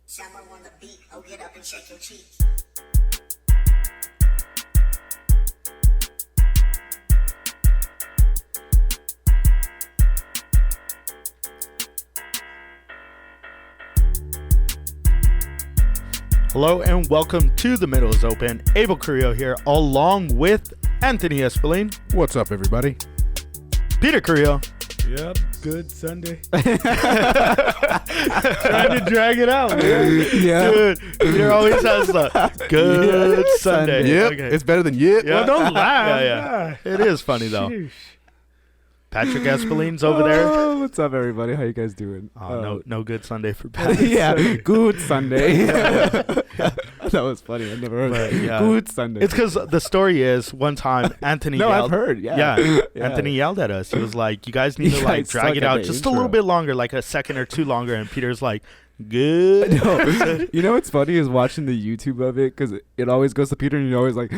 Summer on the beat, oh get up and shake your cheeks. Hello and welcome to The Middle is Open. Abel Carrillo here, along with Anthony Espelin. What's up, everybody? Peter Carrillo. Yep, good Sunday. Trying to drag it out, man. Yeah. Dude, Peter always has the good Sunday. Yep. Okay. It's better than yet. Yeah. Well, don't laugh. Yeah. It is funny, though. Sheesh. Patrick Espelin's over there. Oh, what's up, everybody? How you guys doing? No good Sunday for Patrick. Yeah, good Sunday. That was funny. I never heard But, that. yeah. Good Sunday. It's because the story is one time Anthony no, yelled. I've heard. Yeah. Anthony yelled at us. He was like, you guys need to You like guys drag suck it at out the just a intro. little bit longer, like a second or two longer. And Peter's like, good. No. You know what's funny is watching the YouTube of it because it always goes to Peter and you're always like,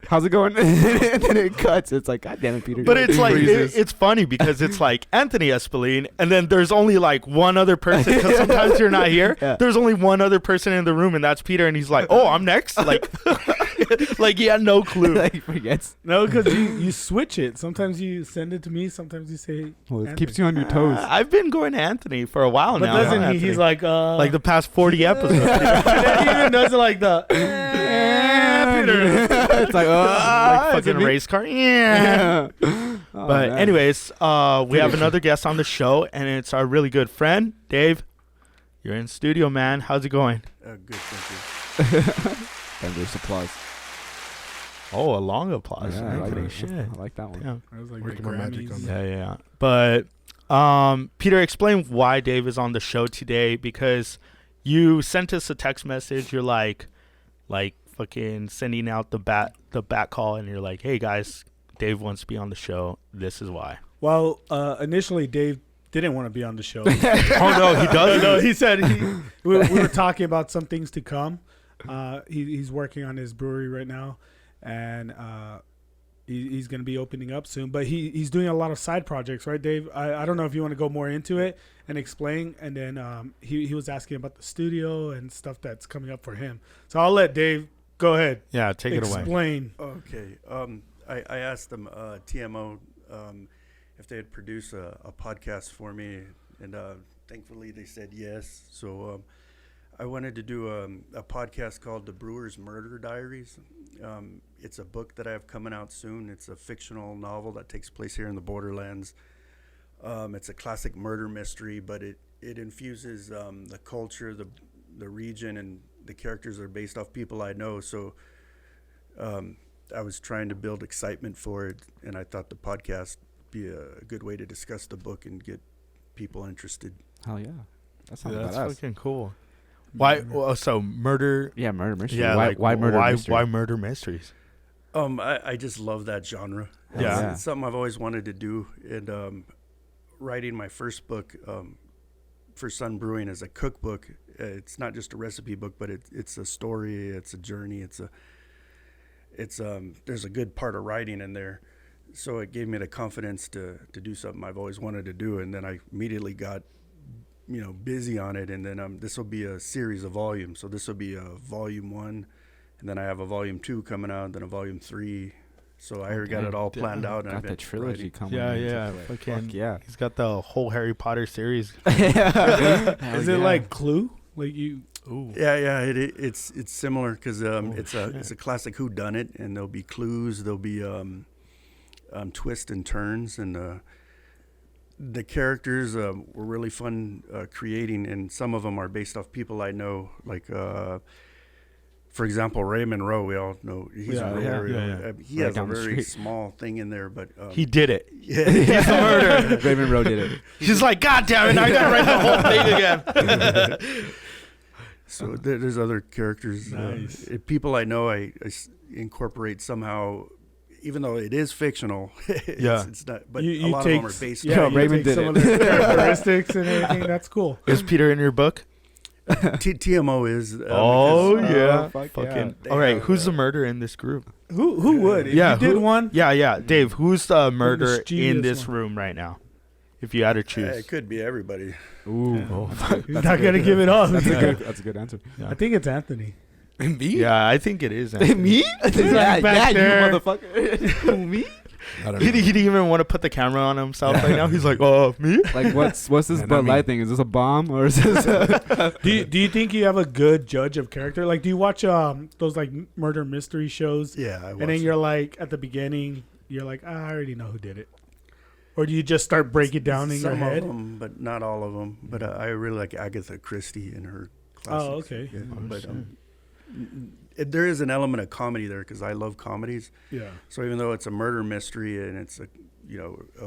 how's it going? And then it cuts. It's like, God damn it, Peter. But it's like, Freezes. it's funny because it's like Anthony Espelin, and then there's only like one other person, because sometimes you're not here. Yeah. There's only one other person in the room, and that's Peter, and he's like, oh, I'm next? Like, like he had no clue. Like, he forgets. No, because you switch it. Sometimes you send it to me. Sometimes you say. Well, it Anthony. keeps you on your toes. I've been going to Anthony for a while But now. doesn't huh, he? He's Anthony? like the past 40 episodes. and then he even does it like the. Peter. It's like, Like it's a fucking me. race car. Yeah. Oh, But man. anyways, we have another guest on the show, and it's our really good friend, Dave. You're in studio, man. How's it going? Good, thank And there's applause. Oh, a long applause. Yeah, I like Anthony. it. Shit. I like that one. Yeah. I was like Working the my magic Grammys. on Yeah. But Peter, explain why Dave is on the show today, because you sent us a text message. You're like fucking sending out the bat call, and you're like, hey guys, Dave wants to be on the show. This is why. Well, initially Dave didn't want to be on the show. Oh no, he doesn't. No, he said we were talking about some things to come. He's working on his brewery right now, and he's going to be opening up soon. But he's doing a lot of side projects, right, Dave? I don't know if you want to go more into it and explain. And then he was asking about the studio and stuff that's coming up for him. So I'll let Dave go ahead. Yeah, take it away. Explain. Okay. I asked them, TMO, if they would produce a podcast for me, and thankfully they said yes. So I wanted to do a podcast called The Brewer's Murder Diaries. It's a book that I have coming out soon. It's a fictional novel that takes place here in the Borderlands. It's a classic murder mystery, but it infuses the culture, the region, and the characters are based off people I know. So I was trying to build excitement for it, and I thought the podcast would be a good way to discuss the book and get people interested. Hell yeah. That sounds That's badass. fucking cool. Why? Well, so murder. Yeah, murder mystery. Yeah, why murder mystery? Why murder mysteries? I just love that genre. Yeah. It's something I've always wanted to do. And writing my first book for Sun Brewing as a cookbook, it's not just a recipe book, but it's a story, it's a journey, there's a good part of writing in there. So it gave me the confidence to do something I've always wanted to do. And then I immediately got busy on it. And then this will be a series of volumes. So this will be a volume 1. And then I have a volume 2 coming out, then a volume 3. So I already got it all planned out. And Got I've the been trilogy writing. coming. Yeah, in. yeah. Fuck Fucking, yeah. He's got the whole Harry Potter series. Is it like Clue? Like you? Ooh. Yeah. It's similar because it's a classic whodunit, and there'll be clues, there'll be twists and turns, and the characters were really fun creating, and some of them are based off people I know, like for example, Raymond Rowe. We all know he's a brewer. yeah. He Right has a down the very street. small thing in there, but He did it. yeah, He's the murderer. Raven Rowe did it. She's like, God damn it! Now I gotta write the whole thing again. So there's other characters. Nice. People I know, I incorporate somehow, even though it is fictional. Yeah. it's not. But You a lot take, of them are based. yeah, No, you Raymond take did some it. of the characteristics and everything. That's cool. Is Peter in your book? TMO is. Oh because, yeah. fuck Fucking. They All right. have, Who's the murderer in this group? Who would? If Yeah, you did who- one. Yeah. Dave, who's the murderer in mischievous this one. room right now? If you had to choose. It could be everybody. Ooh. Oh, He's not gonna give it up. That's a good answer. I think it's Anthony. Me? yeah, I think it is. Anthony. Me? like back there. you motherfucker. Me? I don't He know. didn't even want to put the camera on himself right now. He's like, "Oh, me?" Like, what's this Man, Bud I mean- Light thing? Is this a bomb or is this? Do you think you have a good judge of character? Like, do you watch those like murder mystery shows? Yeah, I And then watched you're like, at the beginning, you're like, I already know who did it. Or do you just start breaking down in your some head? of them, but not all of them. But I really like Agatha Christie and her classics. Oh, okay. Yeah, Oh, but shit. there is an element of comedy there because I love comedies. Yeah. So even though it's a murder mystery and it's a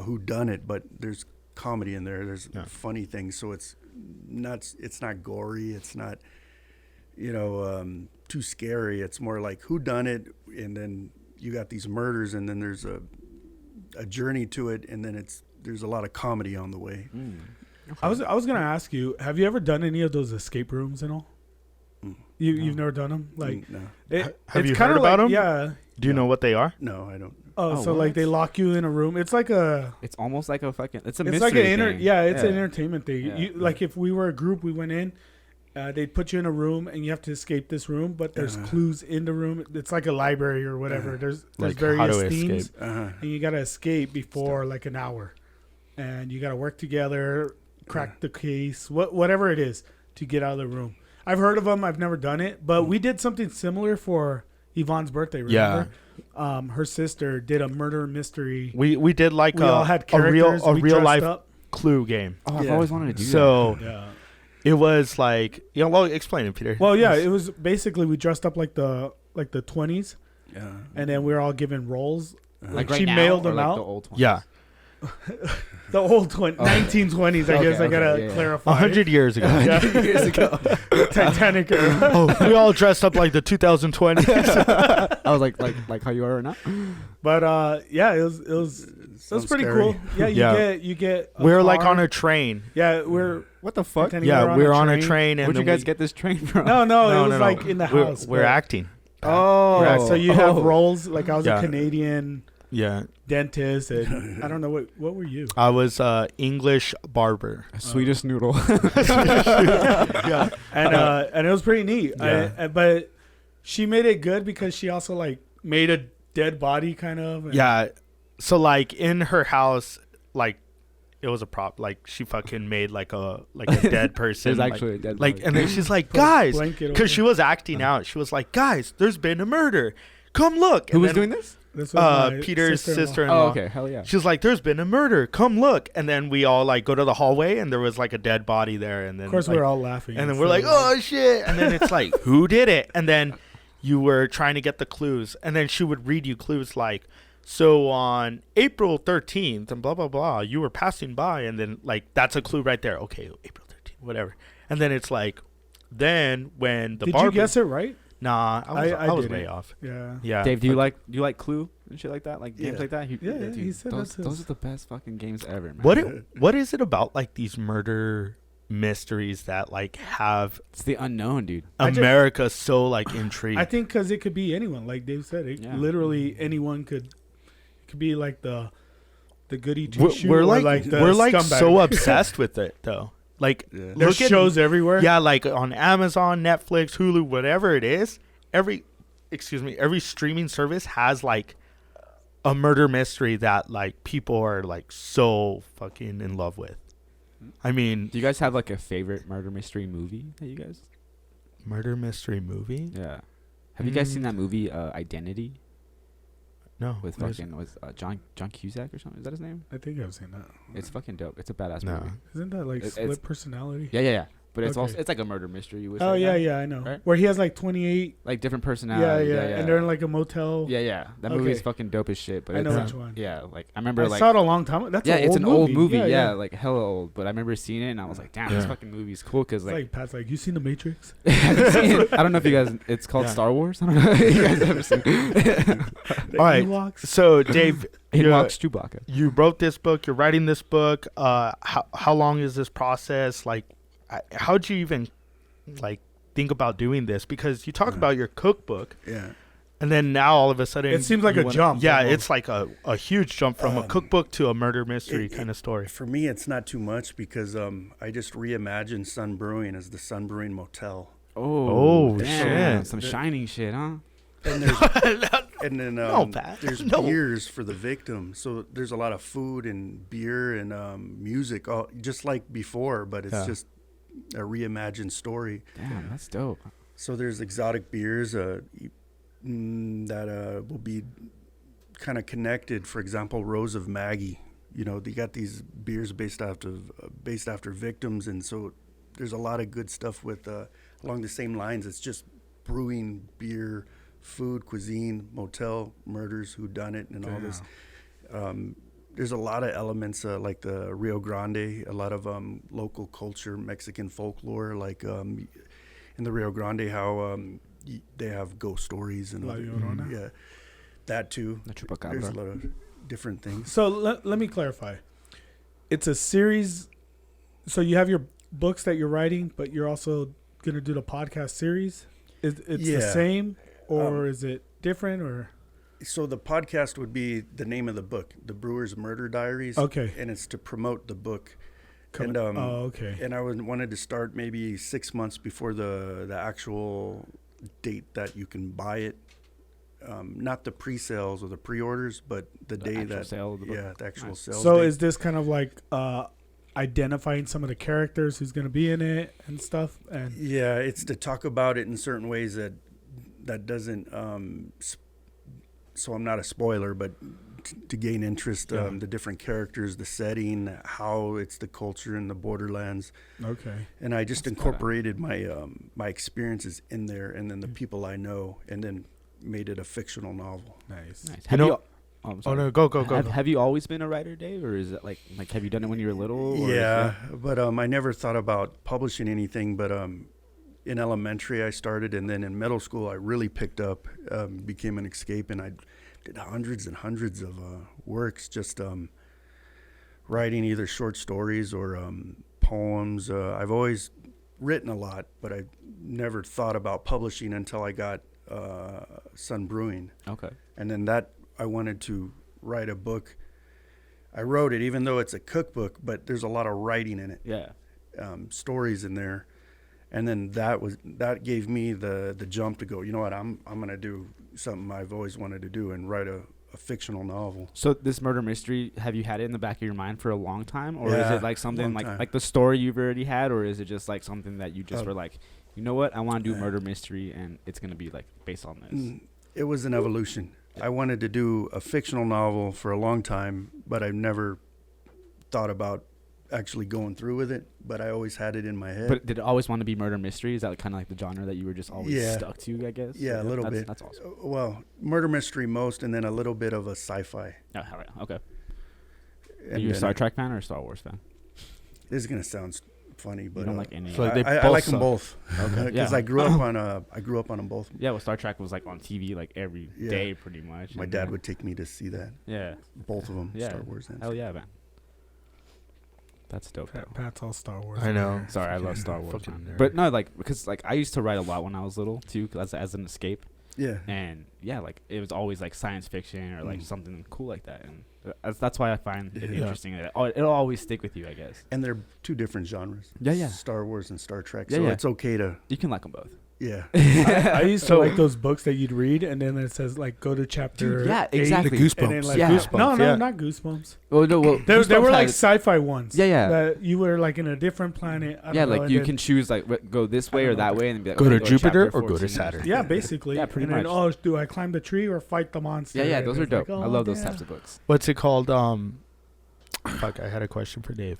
who done it, but there's comedy in there. There's Yeah. funny things. So it's not gory. It's not too scary. It's more like who done it, and then you got these murders, and then there's a journey to it, and then there's a lot of comedy on the way. I was gonna ask you, have you ever done any of those escape rooms and all? You've never done them? Like, No, Have it's you kinda heard about like- 'em? Yeah. Do you know what they are? no, I don't. Oh, so what? like they lock you in a room. It's like a. It's almost like a fucking. It's a It's mystery like an thing. it's an entertainment thing. Yeah. You, like if we were a group, we went in, they'd put you in a room and you have to escape this room, but there's clues in the room. It's like a library or whatever. There's Like how various to themes, escape. and you gotta escape before like an hour, and you gotta work together, crack the case, whatever it is to get out of the room. I've heard of them. I've never done it, but we did something similar for Yvonne's birthday. Remember? Her sister did a murder mystery. We did like We all had a real characters. We real dressed life up. clue game. Oh, I've Yeah. always wanted to do So Yeah. it was like, well, explain it, Peter. Well, yeah, it was basically we dressed up like the 20s, Yeah. and then we were all given roles. that. Like right she now, mailed or them like out. The old ones? Yeah, The old 1920s, I guess. Okay, I gotta okay, yeah. clarify. 100 years ago. Yeah. years ago. Titanic era. Oh, we all dressed up like the 2020s. I was like how you are right now. But yeah, it was pretty cool. Yeah, you get. We were like car. on a train. Yeah, we're. What the fuck? pretending Yeah, we were on a train, and Where'd you then guys get this train from? No, No, it was no. like in the house. We're but- acting. Oh, Yeah, so you have roles. Like I was Yeah. a Canadian Yeah, dentist, and I don't know what were you? I was English barber. Swedish noodle. Yeah, And it was pretty neat. Yeah. But she made it good because she also like made a dead body kind of. and- yeah. So like in her house, like it was a prop. Like she fucking made like a dead person. There's like- actually a dead like, body. and then she's like, Put a guys, blanket over because she was acting out. She was like, guys, there's been a murder. Come look. Who And was then, doing this? This was my Peter's sister-in-law. sister-in-law. Oh, okay. Hell yeah. She's like, there's been a murder. Come look. And then we all like go to the hallway, and there was like a dead body there. And then Of course, like, we were all laughing. and then It's we're so like, oh shit. And then it's like, who did it? And then you were trying to get the clues, and then she would read you clues like, so on April 13th and blah blah blah, you were passing by, and then like that's a clue right there. Okay, April 13th, whatever. And then it's like, then when the Did barber, you guess it right? Nah, I was didn't. way off. Yeah. Yeah, Dave, do you but like Clue and shit like that? Like games Yeah. like that? Yeah, he said those, that's his. those are the best fucking games ever, man. what is it about like these murder mysteries that like have It's the unknown, dude. I just- America so like intrigued? I think because it could be anyone, like Dave said. Yeah. Literally anyone could be like the goody two we're, shoe. we're or like the we're like scumbag. so obsessed with it though. Like Yeah. There's look at- shows everywhere. Yeah, like on Amazon, Netflix, Hulu, whatever it is, every streaming service has like a murder mystery that like people are like so fucking in love with. I mean, Do you guys have like a favorite murder mystery movie that you guys? murder mystery movie? Yeah. Have you guys seen that movie Identity No. with what is fucking with John Cusack or something? Is that his name? I think I've seen that. It's fucking dope. It's a badass it? No. movie. Isn't that like It's- split personality? Yeah. But it's Okay. also it's like a murder mystery. With Oh yeah, I know. Right? Where he has like 28. Like different Yeah, personalities. and they're in like a motel. Yeah. That movie is Okay. fucking dope as shit. But I know it's, which one. Yeah, like I remember I like saw it a long time ago. That's yeah, an it's old an old movie. Yeah, Yeah, like hella old. But I remember seeing it and I was like, damn, this Yeah. fucking movie's cool because It's like, like Pat's like, you seen The Matrix? I haven't seen it. I don't know if you guys. It's called Yeah. Star Wars. I don't know if you guys ever seen it. The All right. Ewoks? So, Dave, It you- walks Chewbacca. you wrote this book. You're writing this book. How long is this process? Like, how'd you even like think about doing this? Because you talk about your cookbook, Yeah. And then now all of a sudden, It seems like you a jump. Yeah, almost. it's like a huge jump from a cookbook to a murder mystery kind of story. For me, it's not too much because I just reimagined Sun Brewing as the Sun Brewing Motel. Oh, damn. shit. Some shining shit, huh? And there's and then Pat. there's No. beers for the victim. So there's a lot of food and beer and music, all just like before, but it's just a reimagined story. Damn, that's dope. So there's exotic beers that will be kind of connected. For example, Rose of Maggie. You know, they got these beers based after victims, and so there's a lot of good stuff with along the same lines. It's just brewing beer, food, cuisine, motel, murders, whodunit, and all this. There's a lot of elements like the Rio Grande, a lot of local culture, Mexican folklore, like in the Rio Grande, how they have ghost stories and La Llorona. yeah, that too. The Chupacabra. There's a lot of different things. So let me clarify. It's a series. So you have your books that you're writing, but you're also going to do the podcast series. It's the same, or is it different, or? So the podcast would be the name of the book, The Brewer's Murder Diaries. Okay. And it's to promote the book. Okay. And I wanted to start maybe 6 months before the actual date that you can buy it. Not the pre-sales or the pre-orders, but the day actual that sale of the book. Yeah, the actual Nice. sales. So date. is this kind of like identifying some of the characters who's going to be in it and stuff? And Yeah, it's to talk about it in certain ways that doesn't. So I'm not a spoiler, but to gain interest, the different characters, the setting, how it's the culture in the borderlands. okay. And I just incorporated my my experiences in there, and then the people I know, and then made it a fictional novel. Nice. Nice. You know- I'm Oh sorry. no, go. Have you always been a writer, Dave, or is it like have you done it when you were little? Or Yeah, but I never thought about publishing anything. But in elementary I started, and then in middle school I really picked up, became an escape, and I did hundreds and hundreds of works, just writing either short stories or poems. I've always written a lot, but I never thought about publishing until I got Sun Brewing. Okay. And then that I wanted to write a book. I wrote it, even though it's a cookbook, but there's a lot of writing in it, Yeah. stories in there. And then that gave me the jump to go, you know what, I'm going to do something I've always wanted to do and write a fictional novel. So this murder mystery, have you had it in the back of your mind for a long time, or is Yeah, it like something long time. like the story you've already had, or is it just like something that you just were like, you know what, I want to do murder mystery, and it's gonna be like based on this? It was an evolution. I wanted to do a fictional novel for a long time, but I've never thought about actually going through with it, but I always had it in my head. But did it always want to be murder mystery? Is that kind of like the genre that you were just always Yeah. stuck to, I guess? Yeah, a little that's, bit. That's awesome. Well, murder mystery most, and then a little bit of a sci-fi. Oh, all right. Okay. Are And you a then Star Trek fan or a Star Wars fan? This is gonna sound funny, but You don't like any. So they I both like them suck. both because Yeah. I grew up on them both. Yeah, well, Star Trek was like on TV like every day, Yeah. pretty much. My and, dad would take me to see that, Yeah. both of them, Yeah. Star Wars and Hell yeah, man. That's dope. Though. Pat's all Star Wars. I know. Sorry, I love Star Wars. Fucking man. nerd. But no, like because like I used to write a lot when I was little too, as an escape, yeah. and yeah, like it was always like science fiction or like something cool like that, and that's why I find it Yeah. interesting that it'll always stick with you, I guess. And they're two different genres. Yeah, yeah. Star Wars and Star Trek. Yeah, So yeah. it's okay to You can like them both. yeah. I used to like those books that you'd read, and then it says like go to chapter. Dude, yeah, 8, exactly. The And then, Goosebumps. like, Yeah. No, yeah. not Goosebumps. Well, no, well, They Goosebumps were like had- sci-fi ones. Yeah, yeah. That you were like in a different planet. I don't yeah, know, like and you then- can choose like go this way or that way, and then be like, Go okay, to Jupiter chapter or go to 14 Saturn. Yeah, basically. Yeah, pretty and then, much. do I climb the tree or fight the monster? Yeah, yeah, And those are it's dope. like, I oh, love those yeah. types of books. What's it called? Fuck, I had a question for Dave.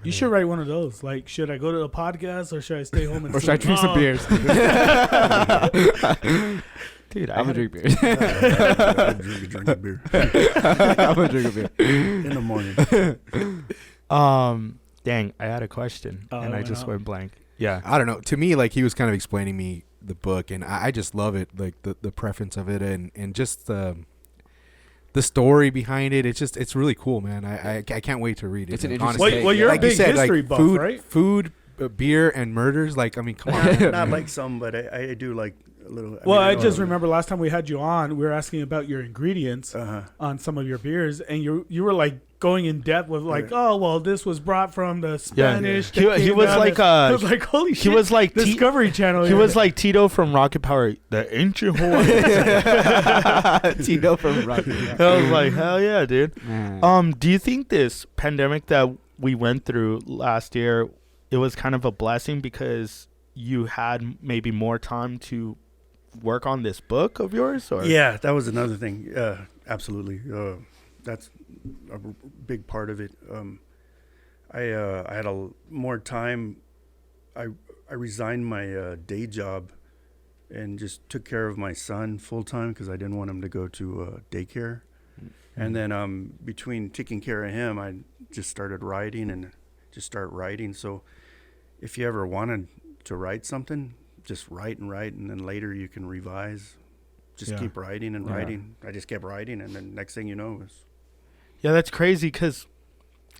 You should write one of those. Like, should I go to the podcast or should I stay home and Or should I sleep? drink some Oh. beers? Dude, I'm gonna drink beers. drink a beer I'm gonna drink a beer. in the morning. Dang, I had a question Oh, and it I went just out. went blank. Yeah. I don't know. To me, like he was kind of explaining me the book, and I just love it, like the preference of it, and just the story behind it. It's really cool, man. I can't wait to read it. It's an like, interesting honestly. take. Well, you're Like a you big said, history like buff, right? food, beer, and murders. Like I mean, come on. Not like some, but I do like a little. Well, I know just a- remember last time we had you on, we were asking about your ingredients on some of your beers, and you were like going in depth with like, Right. oh well, this was brought from the Spanish. He that came was down like, and- I was like, holy shit. he was like Discovery Channel. He here. was like Tito from Rocket Power, the ancient Hawaiian. Tito from Rocky. I was like, hell yeah, dude. Man. Do you think this pandemic that we went through last year, it was kind of a blessing because you had maybe more time to work on this book of yours? Or Yeah, that was another thing. Absolutely. That's a big part of it. I had more time. I resigned my day job and just took care of my son full time because I didn't want him to go to daycare. And then between taking care of him, I just started writing and just start writing. So if you ever wanted to write something, just write, and then later you can revise. Just Yeah. keep writing and Yeah. writing. I just kept writing, and then next thing you know is Yeah, that's crazy because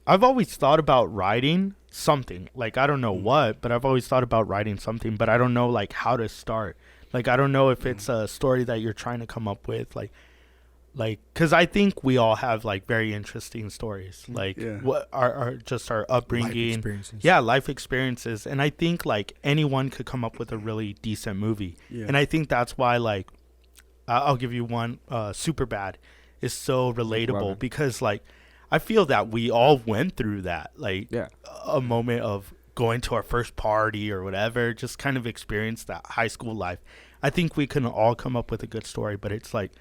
I've always thought about writing something. Like, I don't know what, but I've always thought about writing something, but I don't know, like, how to start. Like, I don't know if it's a story that you're trying to come up with. Like, because I think we all have, like, very interesting stories. Like, Yeah. what are just our Life upbringing. experiences. Yeah, life experiences. And I think, like, anyone could come up with a really decent movie. yeah. And I think that's why, like, I'll give you one. Superbad is so relatable Love it. because, like, I feel that we all went through that, like, Yeah. a moment of going to our first party or whatever, just kind of experience that high school life. I think we can all come up with a good story, but it's like,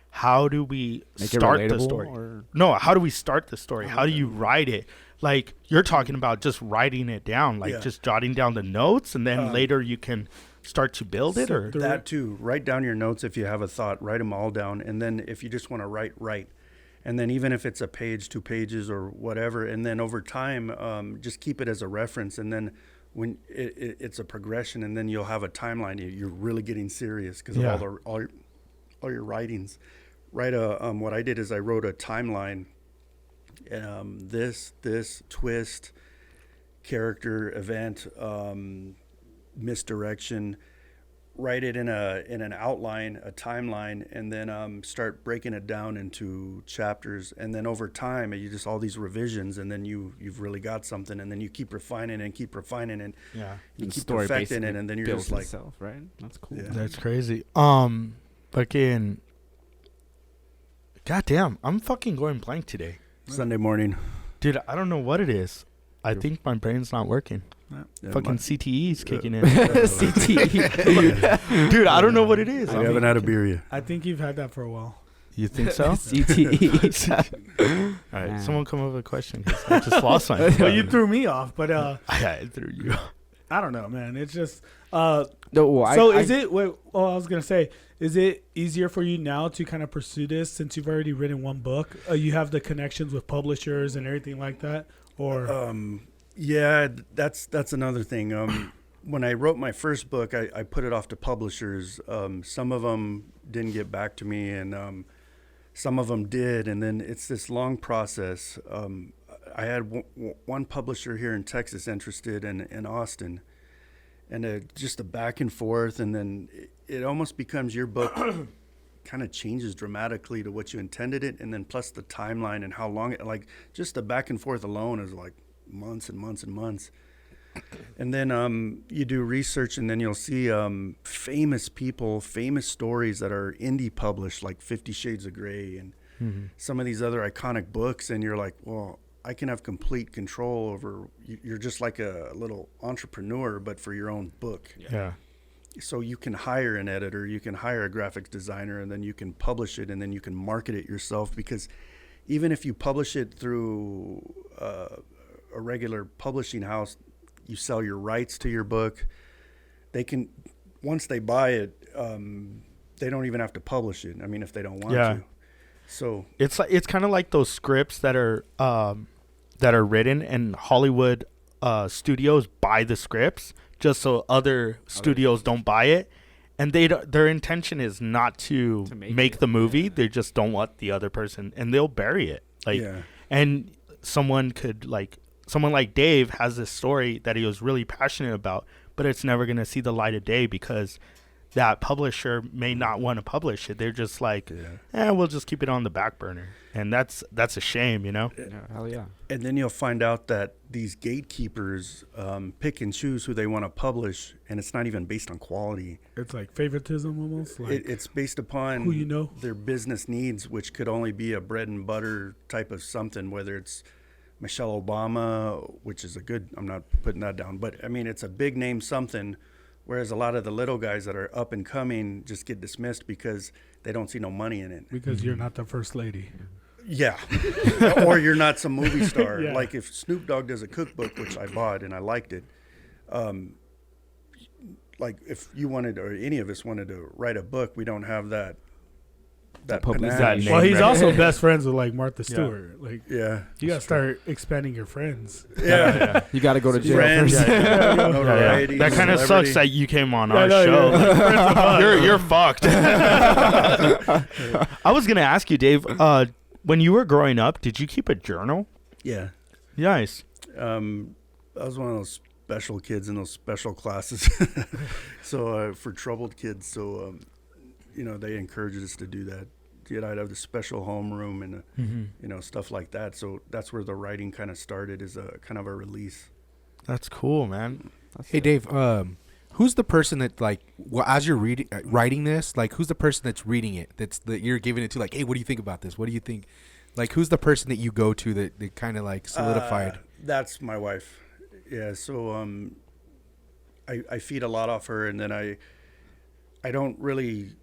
how do we Make it start the relatable, story? or- No, how do we start the story? How do you write it? Like, you're talking about just writing it down, like Yeah. just jotting down the notes, and then Um, later you can start to build it, or That too. Write down your notes if you have a thought. Write them all down, and then if you just want to write. And then even if it's a page, 2 pages, or whatever, and then over time, just keep it as a reference. And then when it's a progression, and then you'll have a timeline. You're really getting serious because Yeah. of all your writings. Write what I did is I wrote a timeline. This twist, character, event, misdirection. Write it in an outline, a timeline, and then start breaking it down into chapters. And then over time, you just all these revisions, and then you've really got something. And then you keep refining and keep refining, and yeah, you The keep story perfecting it, basically and then you're builds just like, itself, right? That's cool. Yeah. that's crazy. Fucking, goddamn, I'm fucking going blank today, Sunday morning. dude. I don't know what it is. I think my brain's not working. Yeah, Fucking CTE's kicking in. CTE. Dude, I don't know what it is. I I mean, haven't had a beer yet. I think you've had that for a while. you think so? CTE. All right, Man. someone come up with a question because I just lost my. Well, you threw me off, but I threw you. I don't know, man. It's just No, well, so I is it? Wait, I was gonna say, is it easier for you now to kind of pursue this since you've already written one book? You have the connections with publishers and everything like that, or Yeah, that's another thing. When I wrote my first book, I put it off to publishers. Some of them didn't get back to me, and some of them did. And then it's this long process. I had one publisher here in Texas interested in Austin, and just a back and forth. And then it almost becomes your book kind of changes dramatically to what you intended it. And then plus the timeline and how long like just the back and forth alone is like months and months and months. And then you do research, and then you'll see famous people, famous stories that are indie published, like 50 Shades of Grey and some of these other iconic books, and you're like, well, I can have complete control over, you're just like a little entrepreneur, but for your own book. Yeah. So you can hire an editor, you can hire a graphics designer, and then you can publish it, and then you can market it yourself, because even if you publish it through a regular publishing house, you sell your rights to your book. They can, once they buy it, they don't even have to publish it. I mean, if they don't want to. So It's like, it's kind of like those scripts that are written, and Hollywood studios buy the scripts just so other studios don't buy it, and their intention is not to make the movie. They just don't want the other person, and they'll bury it. Like, yeah, and someone like Dave has this story that he was really passionate about, but it's never going to see the light of day because that publisher may not want to publish it. They're just like, we'll just keep it on the back burner. And that's a shame, you know? Yeah, hell yeah. And then you'll find out that these gatekeepers pick and choose who they want to publish, and it's not even based on quality. It's like favoritism almost. Like It's based upon who you know. their business needs, which could only be a bread and butter type of something, whether it's Michelle Obama, which is a good, I'm not putting that down, but I mean, it's a big name something, whereas a lot of the little guys that are up and coming just get dismissed because they don't see no money in it. because you're not the first lady. Yeah. Or you're not some movie star. Yeah. Like if Snoop Dogg does a cookbook, which I bought and I liked it, like if you wanted, or any of us wanted to write a book, we don't have that publicity. panache. Name Well, he's right. also best friends with like Martha Stewart. Like Yeah. you gotta start expanding your friends. Yeah. You got to go to jail Friends. first. Notoriety, That kind of celebrity. sucks that you came on Yeah, our no, show. yeah. You're fucked. I was gonna ask you, Dave. When you were growing up, did you keep a journal? Yeah. Nice. I was one of those special kids in those special classes. So for troubled kids, so they encouraged us to do that. I'd have the special homeroom and stuff like that. So that's where the writing kind of started, as a kind of a release. That's cool, man. Hey, Dave. Who's the person that, like, as you're writing this, like, who's the person that's reading it? That you're giving it to, like, hey, what do you think about this? What do you think? Like, who's the person that you go to that kind of like solidified? That's my wife. Yeah. So I feed a lot off her, and then I don't really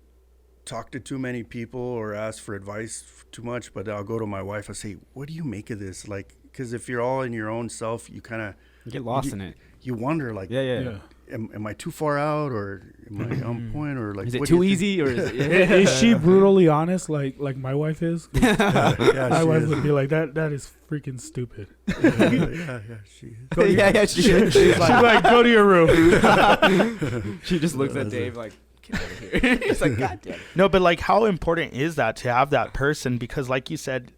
talk to too many people or ask for advice too much, but I'll go to my wife. I say, what do you make of this? Like, because if you're all in your own self, you kind of You get lost in it. you wonder, like, Yeah. am I too far out, or am I on point, or like, Is it what do too you think? easy or is it? Is she brutally honest like my wife is? 'Cause Yeah, my she wife is. would be like, that is freaking stupid. yeah, she is. yeah, she She's like, go to your room. She just looks at Dave like, get out of here. He's like, God damn it. No, but like, how important is that to have that person? Because, like you said,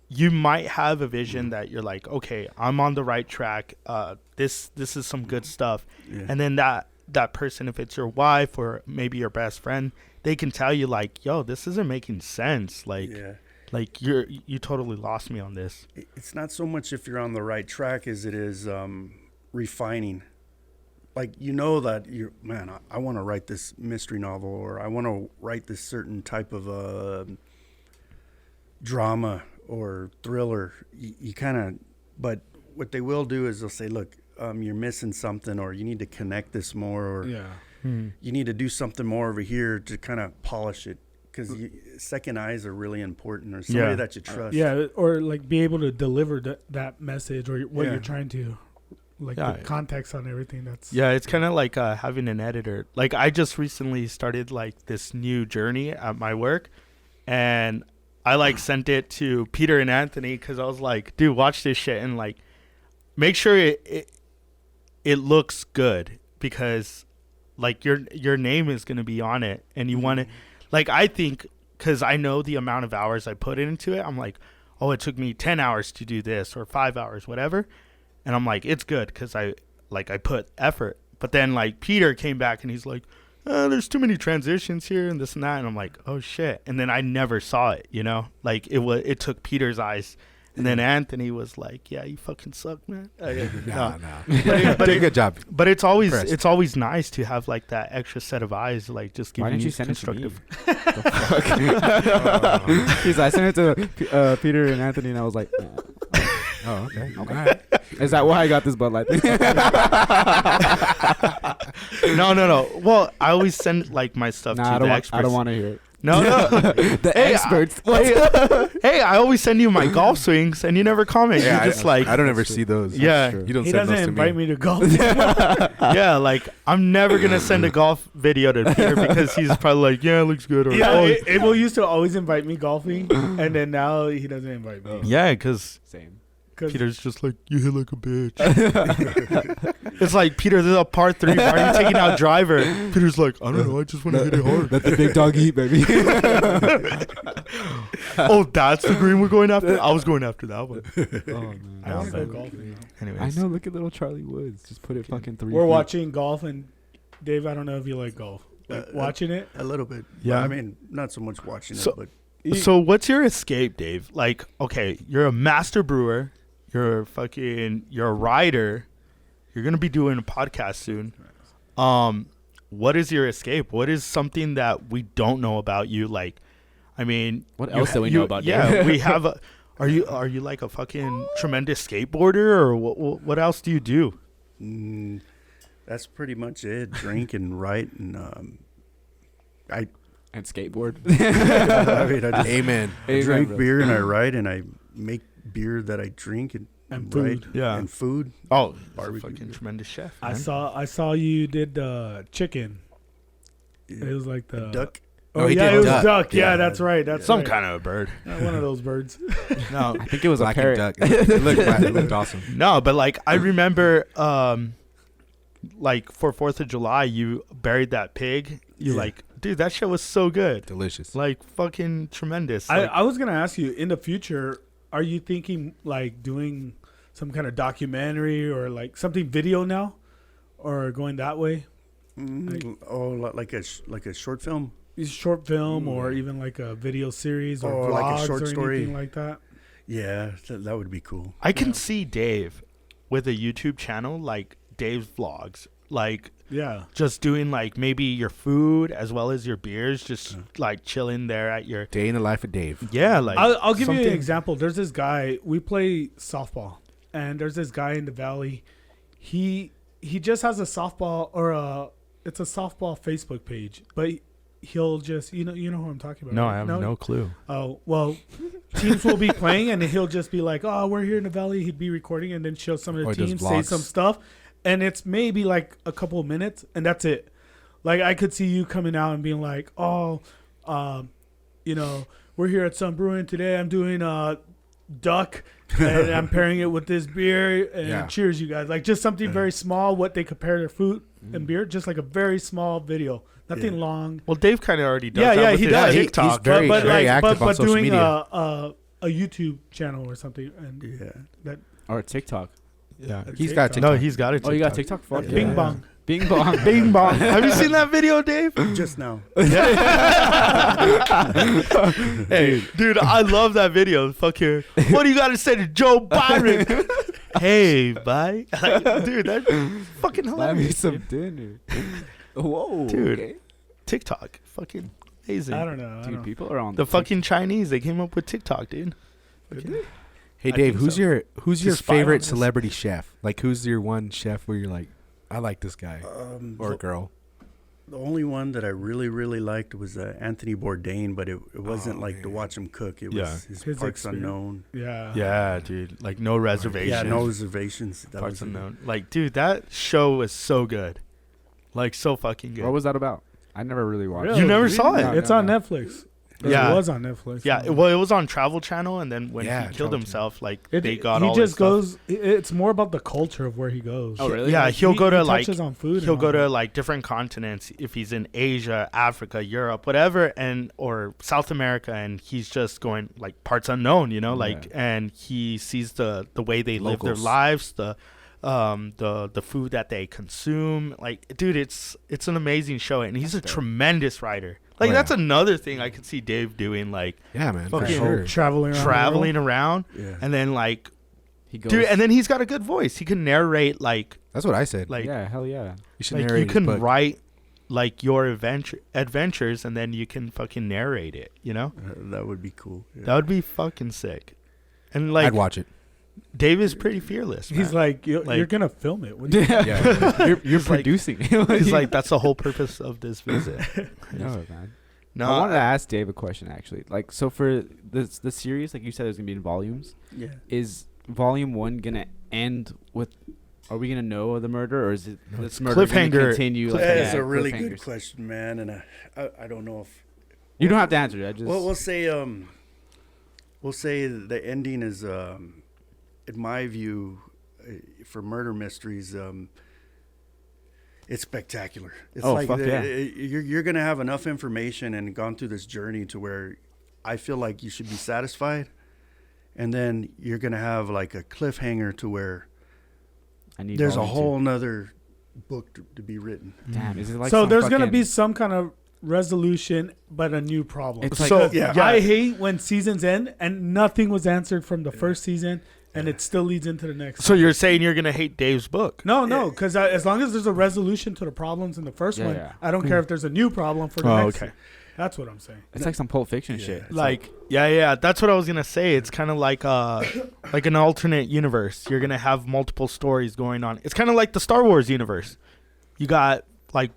you might have a vision that you're like, okay, I'm on the right track. This is some good stuff. Yeah. And then that person, if it's your wife or maybe your best friend, they can tell you like, yo, this isn't making sense. Like, Yeah. like you totally lost me on this. It's not so much if you're on the right track as it is refining. Like, that I want to write this mystery novel, or I want to write this certain type of drama or thriller. You kind of, but what they will do is they'll say, look, you're missing something, or you need to connect this more, or Yeah. you need to do something more over here to kind of polish it. Because second eyes are really important, or somebody Yeah. that you trust. Yeah, or like be able to deliver that message or what Yeah. you're trying to, like Yeah. the context on everything. That's Yeah, it's kind of like having an editor. Like, I just recently started like this new journey at my work, and I like sent it to Peter and Anthony because I was like, dude, watch this shit and like make sure it looks good, because like your name is going to be on it, and you want to, like, I think, because I know the amount of hours I put into it, I'm like, oh, it took me 10 hours to do this, or 5 hours, whatever. And I'm like, it's good because I put effort. But then like Peter came back and he's like, there's too many transitions here and this and that. And I'm like, oh shit. And then I never saw it, like it took Peter's eyes. And then Anthony was like, yeah, you fucking suck, man. No. But Did a good job. But it's always Impressed. nice to have like that extra set of eyes, like just Why giving didn't you you send it to me? constructive. He's like, I sent it to Peter and Anthony, and I was like, Oh, okay. All right. is that why I got this Bud Light thing? No. Well, I always send like my stuff Nah, to I the don't experts. want to hear it. No. The Hey, experts. Hey, I always send you my golf swings, and you never comment. Yeah, You're just like, I don't ever see those. Yeah. You don't he send doesn't those to invite me. me to golf. yeah, like I'm never gonna send a golf video to Peter because he's probably like, yeah, it looks good. Or, Yeah, oh, Abel used to always invite me golfing, and then now he doesn't invite me. yeah, because Same. 'Cause- Peter's just like, you hit like a bitch. It's like, Peter, this is a par 3. Why are you taking out driver? Peter's like, I don't know. I just want to hit it hard. Let the big dog eat, baby. Oh, that's the green we're going after? I was going after that one. Oh, man. I want to go but- golfing. Anyways. I know. Look at little Charlie Woods. Just put it fucking 3 We're feet. watching golf, and Dave, I don't know if you like golf. like watching it? A little bit. Yeah. I mean, not so much watching So- it, but So what's your escape, Dave? Like, okay, you're a master brewer, you're a writer, you're gonna be doing a podcast soon. What is your escape? What is something that we don't know about you? Like, I mean, What you else do we know about Yeah, Dave? we have a. Are you like a fucking tremendous skateboarder, or what else do you do? that's pretty much it. Drink and write, and I And skateboard. I mean, I just Amen. I drink bro. beer and I write and I make beer that I drink and write. food. Yeah. And food. Oh, he's a Barbecue. fucking tremendous chef. I man. saw you did chicken. Yeah. It was like the Duck. Oh No, he yeah, did it was duck. duck. Yeah, Yeah. that's right. That's some right. kind of a bird. One of those birds. No, I think it was a Black and parrot. duck. It looked awesome. no, but like I remember, like for 4th of July, you buried that pig. You Yeah. like, dude, that shit was so good. Delicious. Like fucking tremendous. I, Like, I was gonna ask you in the future, are you thinking like doing some kind of documentary or like something video now, or going that way? Like a short film. Short film or even like a video series or Or vlogs like a short or story. anything like that. Yeah, that would be cool. I can see Dave with a YouTube channel like Dave's vlogs, like Yeah. just doing like maybe your food as well as your beers, just like chilling there at your Day in the life of Dave. yeah. Like I'll give you an something- example. There's this guy. We play softball, and there's this guy in the valley. He just has a softball it's a softball Facebook page, but he'll just you know who I'm talking about. No, right? I have no clue. Oh well, teams will be playing, and he'll just be like, "Oh, we're here in the valley." He'd be recording, and then show some of the Or does teams, say vlogs. some stuff, and it's maybe like a couple of minutes, and that's it. Like I could see you coming out and being like, "Oh, we're here at Sun Brewing today. I'm doing duck, and I'm pairing it with this beer, and Yeah. cheers, you guys!" Like just something very small. What they compare their food and beer, just like a very small video, nothing Yeah. long. Well, Dave kind of already does. Yeah, that yeah, with he his does. TikTok. He's very, but very like, active on but social doing media. a YouTube channel or something, and Yeah. Or TikTok. yeah. He's got TikTok. No, he's got it. Oh, you got TikTok? Fuck Yeah. yeah. Bing bong. Bing bong. Bing bong. Have you seen that video, Dave? Just now. Hey, dude, I love that video. Fuck you. What do you got to say to Joe Byron? Hey, bye. Dude, that's fucking Buy me hilarious. some dinner. Whoa. Dude. okay. TikTok, fucking amazing. I don't know. I Dude, don't people are on The fucking Chinese, they came up with TikTok, dude. Hey I Dave, think who's so. your Just spy on favorite this. celebrity chef? Like who's your one chef where you're like, I like this guy or the, girl? the only one that I really, really liked was Anthony Bourdain, but it wasn't like to watch him cook. It was Yeah. his His Parts experience. Unknown. Yeah. Yeah, dude. Like, no reservations. Yeah, no reservations. That Parts was it. unknown. Like, dude, that show was so good. Like, so fucking good. What was that about? I never really watched. Really? You never saw it? No, It's no, on no. Netflix. Yeah. It was on Netflix. Yeah, it was on Travel Channel, and then when Yeah, he killed Travel himself, like, It, they got he all just his stuff. goes. It's more about the culture of where he goes. Oh, really? Yeah, Like, he'll go to, like, touches on food. he'll and go all to that. like different continents if he's in Asia, Africa, Europe, whatever, and or South America, and he's just going like parts unknown, like, and he sees the way they live their Locals. lives, the food that they consume. Like, dude, it's an amazing show, and he's a tremendous writer. Like, Oh, that's yeah. another thing I could see Dave doing, like Yeah, man, for Fucking sure. traveling around. traveling around, Yeah. and then like, He goes. dude, and then he's got a good voice. He can narrate like That's what I said. like hell yeah. You should like narrate you his can book. write like your adventures and then you can fucking narrate it, That would be cool. Yeah. that would be fucking sick. And like I'd watch it. Dave is pretty fearless, He's man. like, you're Like- gonna film it. wouldn't you?" Yeah. You're It's like- producing. he's like, that's the whole purpose of this visit. No, man. No, I wanted to ask Dave a question actually. Like, so for the series, like you said, there's gonna be in volumes. Yeah. Is volume 1 gonna end with? Are we gonna know the murder, or is it No, this murder gonna cliffhanger. continue? Like, That is yeah, a really good cliffhangers? question, man, and I don't know if You don't have to answer it. I just. we'll say the ending is in my view for murder mysteries it's spectacular. It's Oh, like fuck yeah. you're gonna have enough information and gone through this journey to where I feel like you should be satisfied, and then you're gonna have like a cliffhanger to where I need there's a volume two. whole nother book to be written. Damn, is it like so some there's gonna fucking- be some kind of resolution, but a new problem. It's like- So Yeah. I hate when seasons end and nothing was answered from the first season, and it still leads into the next. So you're saying you're gonna hate Dave's book? No, because as long as there's a resolution to the problems in the first Yeah, one, yeah. I don't care if there's a new problem for the Oh, next. okay. one. That's what I'm saying. It's like some Pulp Fiction Yeah. shit. It's Like, yeah, that's what I was gonna say. It's kind of like like an alternate universe. You're gonna have multiple stories going on. It's kind of like the Star Wars universe. You got like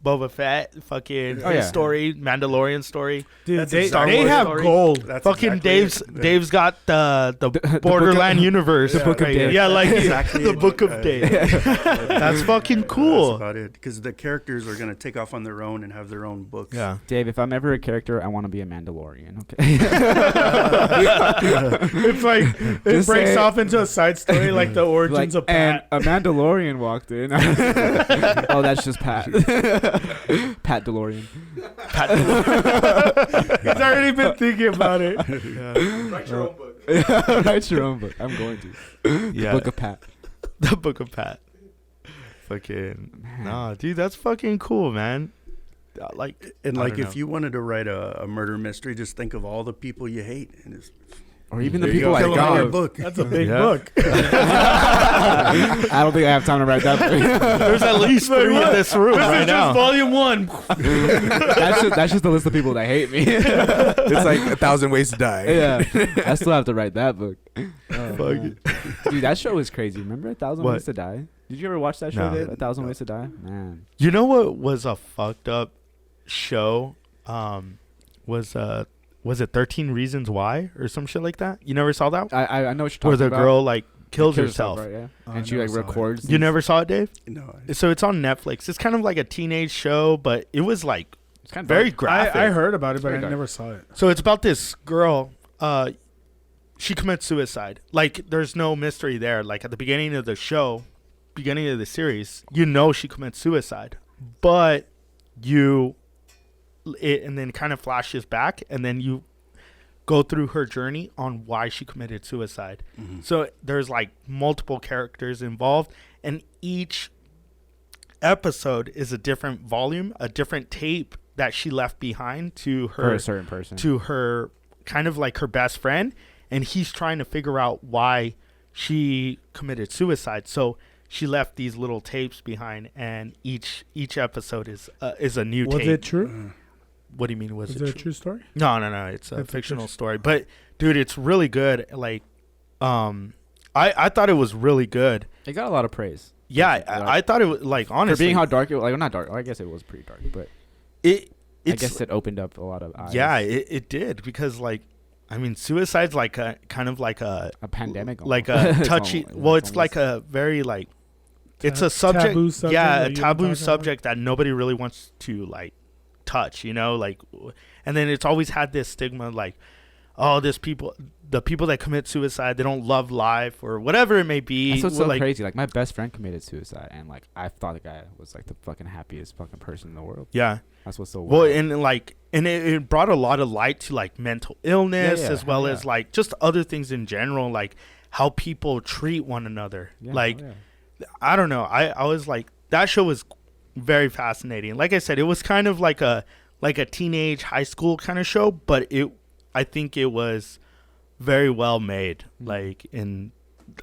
Boba Fett, fucking Oh, his yeah. story, Mandalorian story. Dude, That's they, Star they Wars have story. gold. That's Fucking exactly it. Dave's got the Borderland universe. The Book of right Dave. here. Yeah, like Exactly the it. Book of Dave. That's fucking That's cool. about it. Because the characters are gonna take off on their own and have their own books. Yeah. Dave, if I'm ever a character, I want to be a Mandalorian. Okay. It's like it Just breaks say- off into a side story, like the origins of and Pat. a Mandalorian walked in. Oh, that's just Pat. Pat DeLorean. He's already been thinking about it. Write your own book. Write your own book. I'm going to. Yeah. Book of Pat. The Book of Pat. Fucking Man. nah, dude, that's fucking cool, man. Like, And I like, don't if know. you wanted to write a murder mystery, just think of all the people you hate, and just Or even the there you people go. I Kill 'em in your got. book. That's a big Yeah. book. I don't think I have time to write that. There's at least Like, 3 in what? this room This right is now. just volume 1. That's just the list of people that hate me. It's like 1,000 Ways to Die. Yeah, I still have to write that book. Oh, Fuck man. Dude, that show was crazy. Remember 1,000 What? Ways to Die? Did you ever watch that show, No. Dave? 1,000 Ways to Die? Man. You know what was a fucked up show? Was it 13 Reasons Why or some shit like that? You never saw that? I know what you're talking Where the about. girl like kills Kills herself. right? Yeah. Oh, I And she never like saw it. records. You these- never saw it, Dave? No, So it's on Netflix. It's kind of like a teenage show, but it was like It's kind of very dark. graphic. I heard about it, but Very I dark. never saw it. So it's about this girl. She commits suicide. Like, there's no mystery there. Like, at the beginning of the show, beginning of the series, you know she commits suicide, but and then kind of flashes back, and then you go through her journey on why she committed suicide. Mhm. So there's like multiple characters involved, and each episode is a different volume, a different tape that she left behind to For her a certain person. to her kind of like her best friend, and he's trying to figure out why she committed suicide. So she left these little tapes behind, and each episode is a new Was tape. it true? What do you mean was Is it it a true? true story? No, it's a It's a fictional fiction- story. But dude, it's really good. Like I thought it was really good. It got a lot of praise. Yeah, Like, I thought it was like, honestly, For being how dark it was. Like, well, not dark. I guess it was pretty dark, but it I it's guess it opened up a lot of eyes. yeah, it did, because like, I mean, suicide's like a kind of like a pandemic. like almost. a It's touchy. almost- Well, it's almost- like a very like, it's a subject. Taboo subject Yeah, that a you don't taboo talk about? subject that nobody really wants to like touch. You know, like, and then it's always had this stigma like, oh, the people that commit suicide, they don't love life or whatever it may be. That's what's Well, so like, crazy. Like, my best friend committed suicide, and like I thought the guy was like the fucking happiest fucking person in the world. Yeah. That's what's so Well, wild. and like, and it brought a lot of light to like mental illness, Yeah, as well yeah. as like just other things in general, like how people treat one another. Yeah, like, oh, yeah. I don't know. I was like, that show was very fascinating. Like I said, it was kind of like a teenage high school kind of show, but I think it was very well made, like in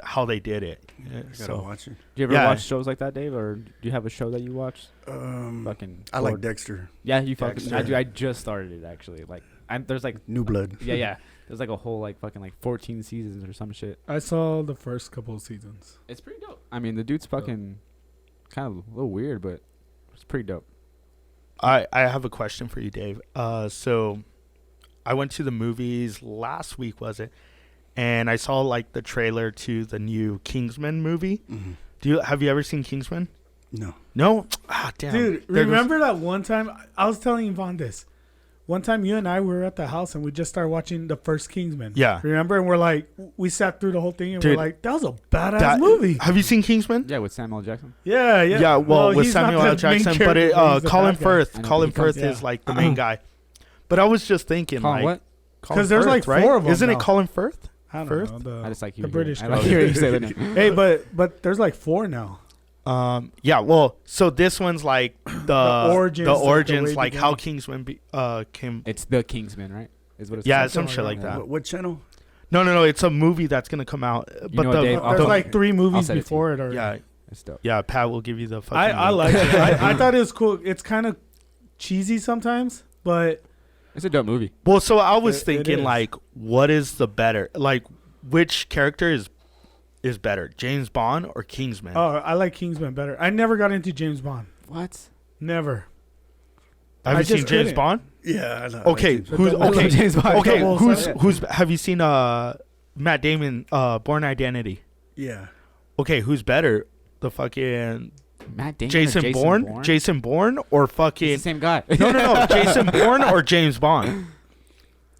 how they did it. I gotta So watch it. Do you ever yeah. watch shows like that, Dave, or do you have a show that you watch? Fucking. I like Lord. Dexter. Yeah, you fucking. Dexter. I do. I just started it actually. Like, there's like. New Blood. Yeah. There's like a whole like fucking like 14 seasons or some shit. I saw the first couple of seasons. It's pretty dope. I mean, the dude's fucking kind of a little weird, but it's pretty dope. I have a question for you, Dave. So I went to the movies last week, was it? And I saw like the trailer to the new Kingsman movie. Mhm. Have you ever seen Kingsman? No. No? Ah, damn. Dude, There goes- remember that one time I was telling Yvonne this? One time you and I were at the house and we just started watching the first Kingsman. Yeah. Remember? And we're like, we sat through the whole thing and Dude, we're like, that was a badass that- movie. Have you seen Kingsman? Yeah, with Samuel Jackson. Yeah. Yeah, well, with he's not Samuel the L. main Jackson, but character, he's the Colin bad guy. Firth. I know, Colin but he comes- Firth is yeah. like the main guy. But I was just thinking, Colin like, what? Colin 'Cause there's, like, Firth, right? 4 of them Isn't now. it Colin Firth? I don't Firth? know. I just like the you. British I guy. like hearing you say the name. Hey, but there's like 4 now. Yeah, well, so this one's like the origins, like, the origins, way like it how began. Kingsman came. It's the Kingsman, right? Is what it's Yeah, called? some shit like that. What channel? No, it's a movie that's gonna come out. But know what, Dave? I'll There's tell- like 3 movies send it to before it already. yeah, It's dope. yeah. Pat will give you the fucking. I link. like it. I thought it was cool. It's kind of cheesy sometimes, but It's a dope movie. Well, so I was It thinking, is. like, what is the better? Like, which character is better, James Bond or Kingsman? oh, I like Kingsman better. I never got into James Bond. What? Never. Have I you seen just James couldn't. Bond? Yeah. I know. Okay, James Bond. who's I love okay? James Bond. Okay, Double who's have you seen Matt Damon Born Identity? Yeah. Okay, who's better, the fucking Matt Damon. Jason or Bourne, Jason Bourne, or It's fucking the same guy. no, Jason Bourne or James Bond?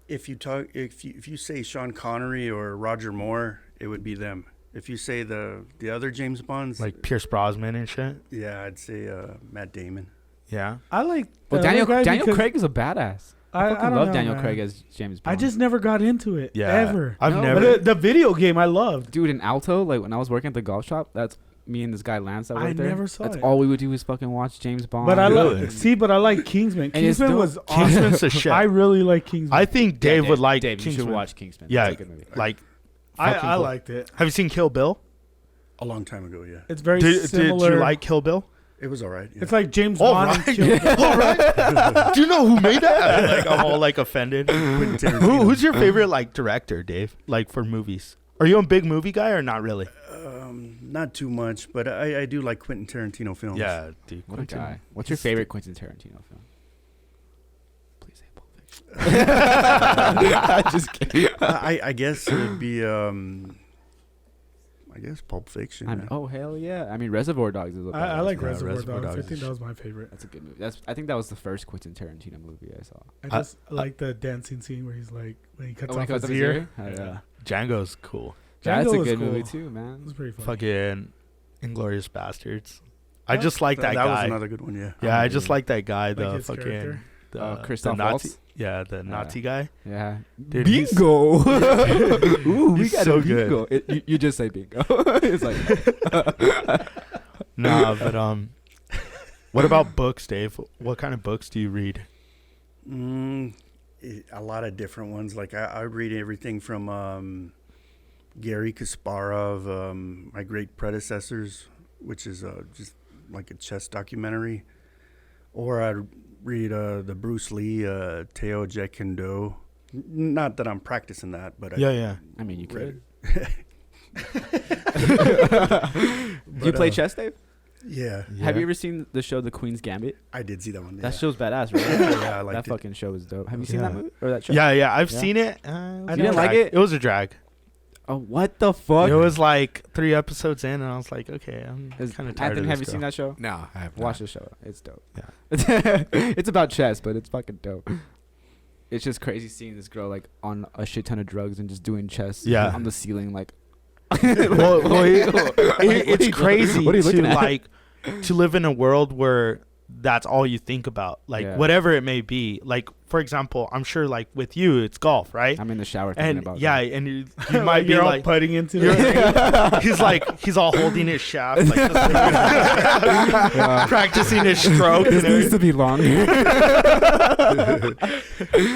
If you say Sean Connery or Roger Moore, it would be them. If you say the other James Bonds, Like Pierce Brosnan and shit. yeah, I'd say Matt Damon. Yeah. I like. Well, the other guy Daniel because Craig is a badass. I fucking don't love know, Daniel man. Craig as James Bond. I just never got into it. Yeah. Ever. I've No, never. But the video game I loved. dude in Alto, like when I was working at the golf shop, that's me and this guy Lance that I worked there. never saw That's it. all we would do is fucking watch James Bond. But I Really? like Kingsman. And it's Kingsman dope. was awesome. Kingsman's the shit. I really like Kingsman. I think Dave would like Dave, you Kingsman. should watch Kingsman. Yeah, It's a good movie. like. fucking I cool. liked it. Have you seen Kill Bill? A long time ago, yeah. It's very Did similar. you like Kill Bill? It was all right. Yeah. It's like James All Bond. right. And Kill Bill. All right. Do you know who made that? Like, I'm all like offended. Quentin Tarantino. Who's your favorite like director, Dave? Like for movies? Are you a big movie guy or not really? Not too much, but I do like Quentin Tarantino films. Yeah, dude. What a Quentin. guy. What's your favorite Quentin Tarantino film? Please say Pulp Fiction. Just kidding. I guess it would be I guess Pulp Fiction. man. Oh hell yeah! I mean, Reservoir Dogs is. I like Yeah, Reservoir Reservoir Dogs. I Dogs think is- that was my favorite. That's a good movie. I think that was the first Quentin Tarantino movie I saw. I just like the dancing scene where he's like when he cuts when off he cuts his off ear. Yeah. Django's cool. That's Django a was good cool. movie too, It man. was pretty funny. Fucking Inglorious Bastards. I Yeah. just like that that was guy. another good one. Yeah. Yeah, I just like that guy. Like The his fucking character. the Christoph Nazi. Waltz? Yeah, the Nazi guy. Yeah. Dude, he's- Bingo. Ooh, we He's got so a bingo. You just say bingo. It's like Nah, but what about books, Dave? What kind of books do you read? A lot of different ones. Like I read everything from Gary Kasparov, my great predecessors, which is just like a chess documentary, or I read the Bruce Lee Teo Jeet Kune Do. Not that I'm practicing that, but Yeah. I mean, you read could. Do you play chess, Dave? Yeah, Have you ever seen the show The Queen's Gambit? I did see that one. That yeah. show's badass, right? Yeah, I That liked it. fucking show is dope. Have you seen Yeah. that movie or that show? Yeah. I've Yeah. seen it. I You didn't like drag. it? It was a drag. Oh, what the fuck? It was like 3 episodes in, and I was like, okay, I'm kind of tired Anthony, of have this you seen girl. that show? No, I have Watch not. the show. It's dope. Yeah. It's about chess, but it's fucking dope. It's just crazy seeing this girl like on a shit ton of drugs and just doing chess. Yeah. On the ceiling, like. It's crazy What are you to looking at? like to live in a world where that's all you think about, like Yeah. whatever it may be. Like for example, I'm sure like with you, it's golf, right? I'm in the shower thinking And about yeah, that. and you might be you're all like, putting into you're- it. he's all holding his shaft, like just practicing his stroke. This and needs to everything. be longer.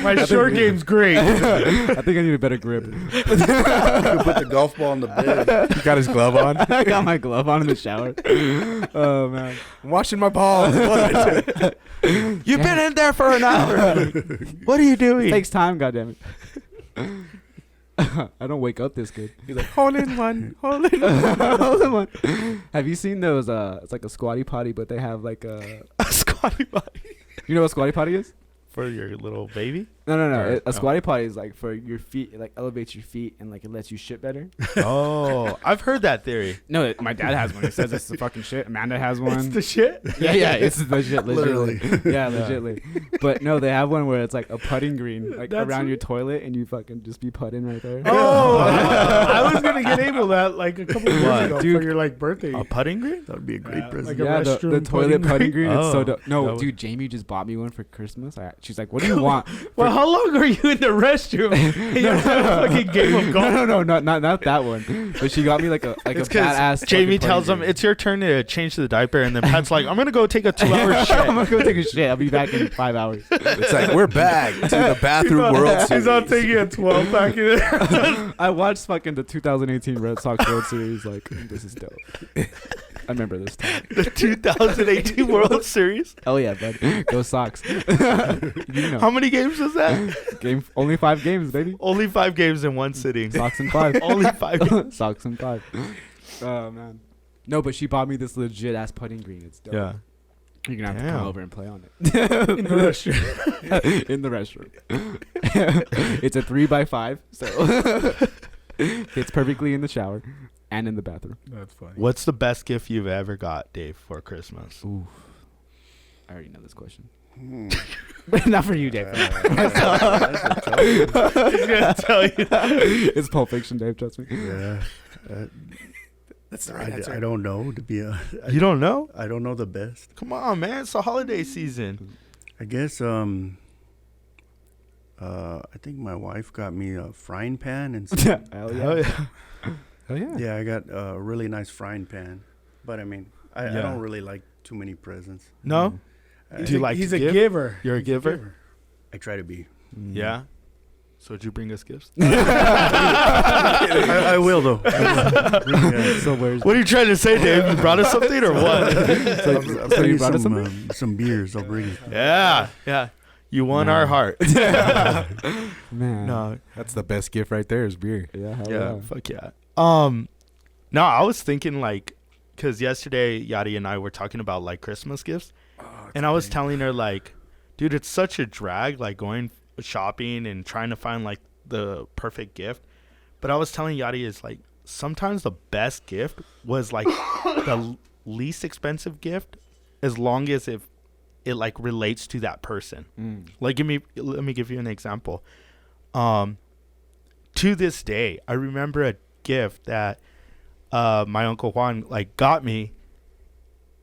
My short game's great. I think I need a better grip. You put the golf ball on the bed. He got his glove on. I got my glove on in the shower. Oh man. I'm washing my balls. You've been in there for an hour. What are you It doing? takes time, goddammit. I don't wake up this good. He's like, hole in one. Hold on. Have you seen those? It's like a squatty potty, but they have like a. A squatty potty You know what a squatty potty is? for your little baby. No. Or- A squatty potty is like for your feet. It like elevates your feet and like it lets you shit better. Oh, I've heard that theory. No, my dad has one. He says it's the fucking shit. Amanda has It's one. the shit. Yeah, it's legit, Literally. Yeah, legitly. But no, they have one where it's like a putting green, like That's around what- your toilet, and you fucking just be putting right there. Oh, I was gonna get able that like a couple years What? ago Dude. for your like birthday. A putting green? That would be a great Yeah, present. like a Yeah, the restroom toilet putting putting green. It's so Oh, dope. that No, would- dude, Jamie just bought me one for Christmas. She's like, "What do you want?" Well, for how how long are you in the restroom? You have a fucking game of golf. No, not that one. But she got me like a badass. Jamie fucking tells putting him it's your turn to change the diaper, and then Pat's like, I'm gonna go take a 2-hour shit. I'm gonna go take a shit. I'll be back in 5 hours. It's like we're back to the bathroom World Series. He's not taking a 12 pack in there. I watched fucking the 2018 Red Sox World Series. Like, this is dope. I remember this time. The 2018 World Series. Oh yeah, bud. Go Sox. You know. How many games was that? Only 5 games, baby. Only 5 games in one sitting. Sox in 5. Only 5 games. Sox in 5. Oh man. No, but she bought me this legit ass putting green. It's dope. Yeah. You're gonna have to Damn. come over and play on it. In the restroom. In the restroom. It's a 3x5, so fits perfectly in the shower and in the bathroom. That's funny. What's the best gift you've ever got, Dave, for Christmas? Ooh. I already know this question. Hmm. Not for you, Dave. That's a tough one. He's gonna tell you. It's Pulp Fiction, Dave. Trust me. Yeah. That's the right answer. I don't know to be You don't know? I don't know the best. Come on, man. It's the holiday season. I guess I think my wife got me a frying pan and some, Hell Hell yeah. yeah. Hell yeah. yeah, I got a really nice frying pan. But I mean, I Yeah. don't really like too many presents. No? I, Do you like He's to a give? giver. You're a He's giver? I try to be. Yeah. So did you bring us gifts? I will though. I will. Yeah. So where's What are you trying to say, Dave? You brought us something or what? I'll so bring you you brought us some beers. I'll bring it. Yeah. Yeah. You won our heart. man? No. That's the best gift right there is beer. Yeah. Hell Yeah. yeah. Fuck yeah. No, I was thinking like, because yesterday Yadi and I were talking about like Christmas gifts, and I was telling her like, dude, it's such a drag like going shopping and trying to find like the perfect gift. But I was telling Yadi is like sometimes the best gift was like the least expensive gift, as long as if it like relates to that person. Like let me give you an example. To this day, I remember a gift that my Uncle Juan like got me.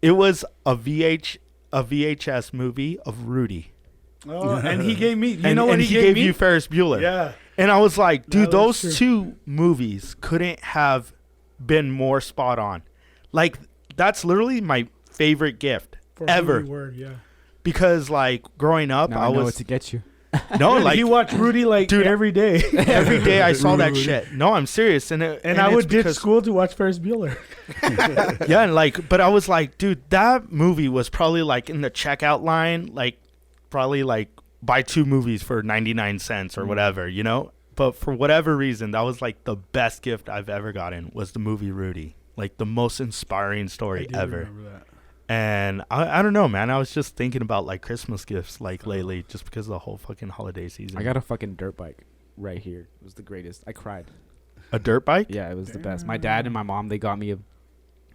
It was a VHS movie of Rudy. Oh, and he gave me. You And, know what and he he gave gave me? you Ferris Bueller. Yeah. And I was like, dude, That was those true. 2 movies couldn't have been more spot on. Like, that's literally my favorite gift For ever. who we were, yeah. Because, like, growing up, Now I I know what was... to get you. No, Dude, like, he watched Rudy like Dude, every day. every day I saw that shit. No, I'm serious. And I it's would ditch because- school to watch Ferris Bueller. Yeah, and like, but I was like, dude, that movie was probably like in the checkout line, like probably like buy 2 movies for 99 cents or whatever, you know? But for whatever reason, that was like the best gift I've ever gotten was the movie Rudy. Like the most inspiring story ever. And I don't know, man. I was just thinking about like Christmas gifts like lately just because of the whole fucking holiday season. I got a fucking dirt bike right here. It was the greatest. I cried. a dirt bike? Yeah, it was the best. My dad and my mom, they got me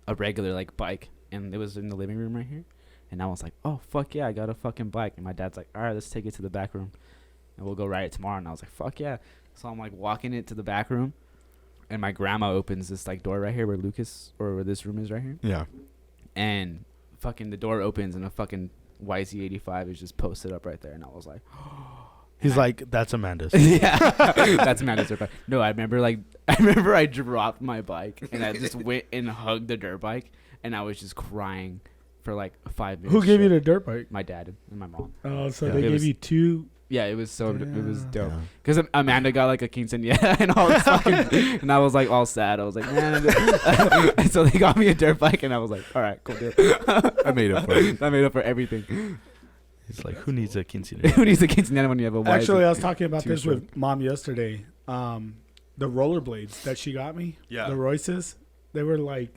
a regular like bike, and it was in the living room right here. And I was like, oh fuck yeah, I got a fucking bike. And my dad's like, all right, let's take it to the back room, and we'll go ride it tomorrow. And I was like, fuck yeah. So I'm like walking it to the back room, and my grandma opens this like door right here where Lucas or where this room is right here, Yeah. and fucking the door opens and a fucking YZ85 is just posted up right there, and I was like, He's like, that's Amanda's. yeah, that's Amanda's dirt bike. No, I remember I dropped my bike and I just went and hugged the dirt bike, and I was just crying for like 5 minutes. Who gave you straight. the dirt bike? My dad and my mom. Oh, so Yeah. they It gave was- you 2. Yeah, it was so it was Yeah. dope. Because Amanda got like a quinceañera and all this fucking, and I was like all sad. I was like, man. And so they got me a dirt bike, and I was like, all right, cool deal. I made up for it. I made up for everything. He's like, who needs a quinceañera? Who needs a quinceañera when you have a wife? Actually, I was talking about too this short. with Mom yesterday. The rollerblades that she got me, Yeah. the Royces, they were like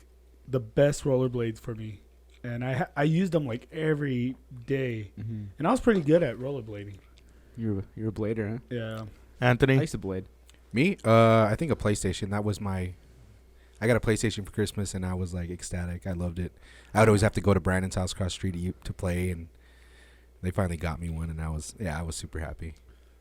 the best rollerblades for me. And I used them like every day. Mhm. And I was pretty good at rollerblading. You're a blader, huh? Yeah. I Anthony? used to blade. Me? I think a PlayStation. That was my... I got a PlayStation for Christmas, and I was, like, ecstatic. I loved it. I would always have to go to Brandon's house across the street to play, and they finally got me one, and I was super happy.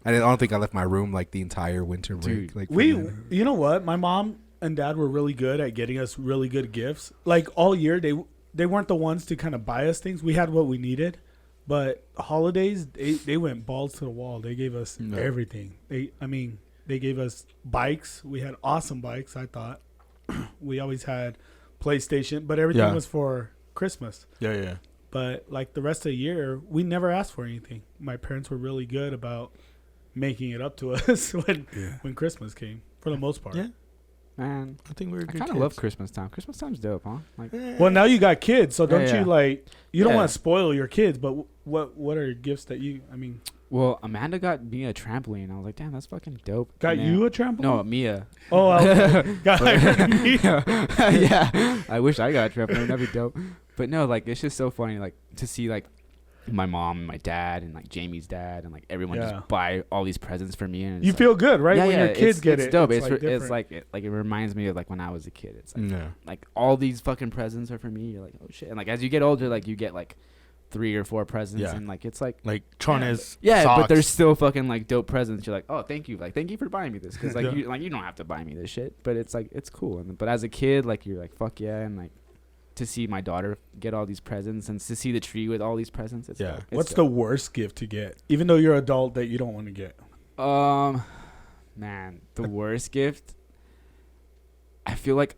I don't think I left my room, like, the entire winter break. Dude, Like, You know what? My mom and dad were really good at getting us really good gifts. Like all year, they weren't the ones to kind of buy us things. We had what we needed, But holidays, they went balls to the wall. They gave us everything. They gave us bikes. We had awesome bikes, I thought. We always had PlayStation, but everything was for Christmas. Yeah. But like the rest of the year, we never asked for anything. My parents were really good about making it up to us when Christmas came, for the most part. Yeah. Man, I think we were I good kind of kids. love Christmas time. Christmas time's dope, huh? Like, Well, now you got kids, so don't Yeah. you like? You don't Yeah. want to spoil your kids, but what are gifts that you? I mean, well, Amanda got me a trampoline. I was like, damn, that's fucking dope. got Man. you a trampoline? No, Mia. Oh, me. Yeah, I wish I got a trampoline. That'd be dope. But no, like it's just so funny, like to see like my mom and my dad and like Jamie's dad and like everyone Yeah. just buy all these presents for me. And it's You like, feel good, right? yeah, when yeah, your kids get it's it, dope. It's, It's like it's different. like it reminds me of like when I was a kid. It's like Yeah. like all these fucking presents are for me. You're like, oh shit. And like as you get older, like you get like 3 or 4 presents, Yeah. and like it's like. Like Chona's Yeah, socks. but there's still fucking like dope presents. You're like, oh, thank you, like thank you for buying me this, because like Yeah. you don't have to buy me this shit, but it's like it's cool. And but as a kid, like you're like fuck yeah, and like to see my daughter get all these presents and to see the tree with all these presents, it's Yeah. dope. It's What's the dope. worst gift to get, even though you're an adult, that you don't want to get? Man, the worst gift. I feel like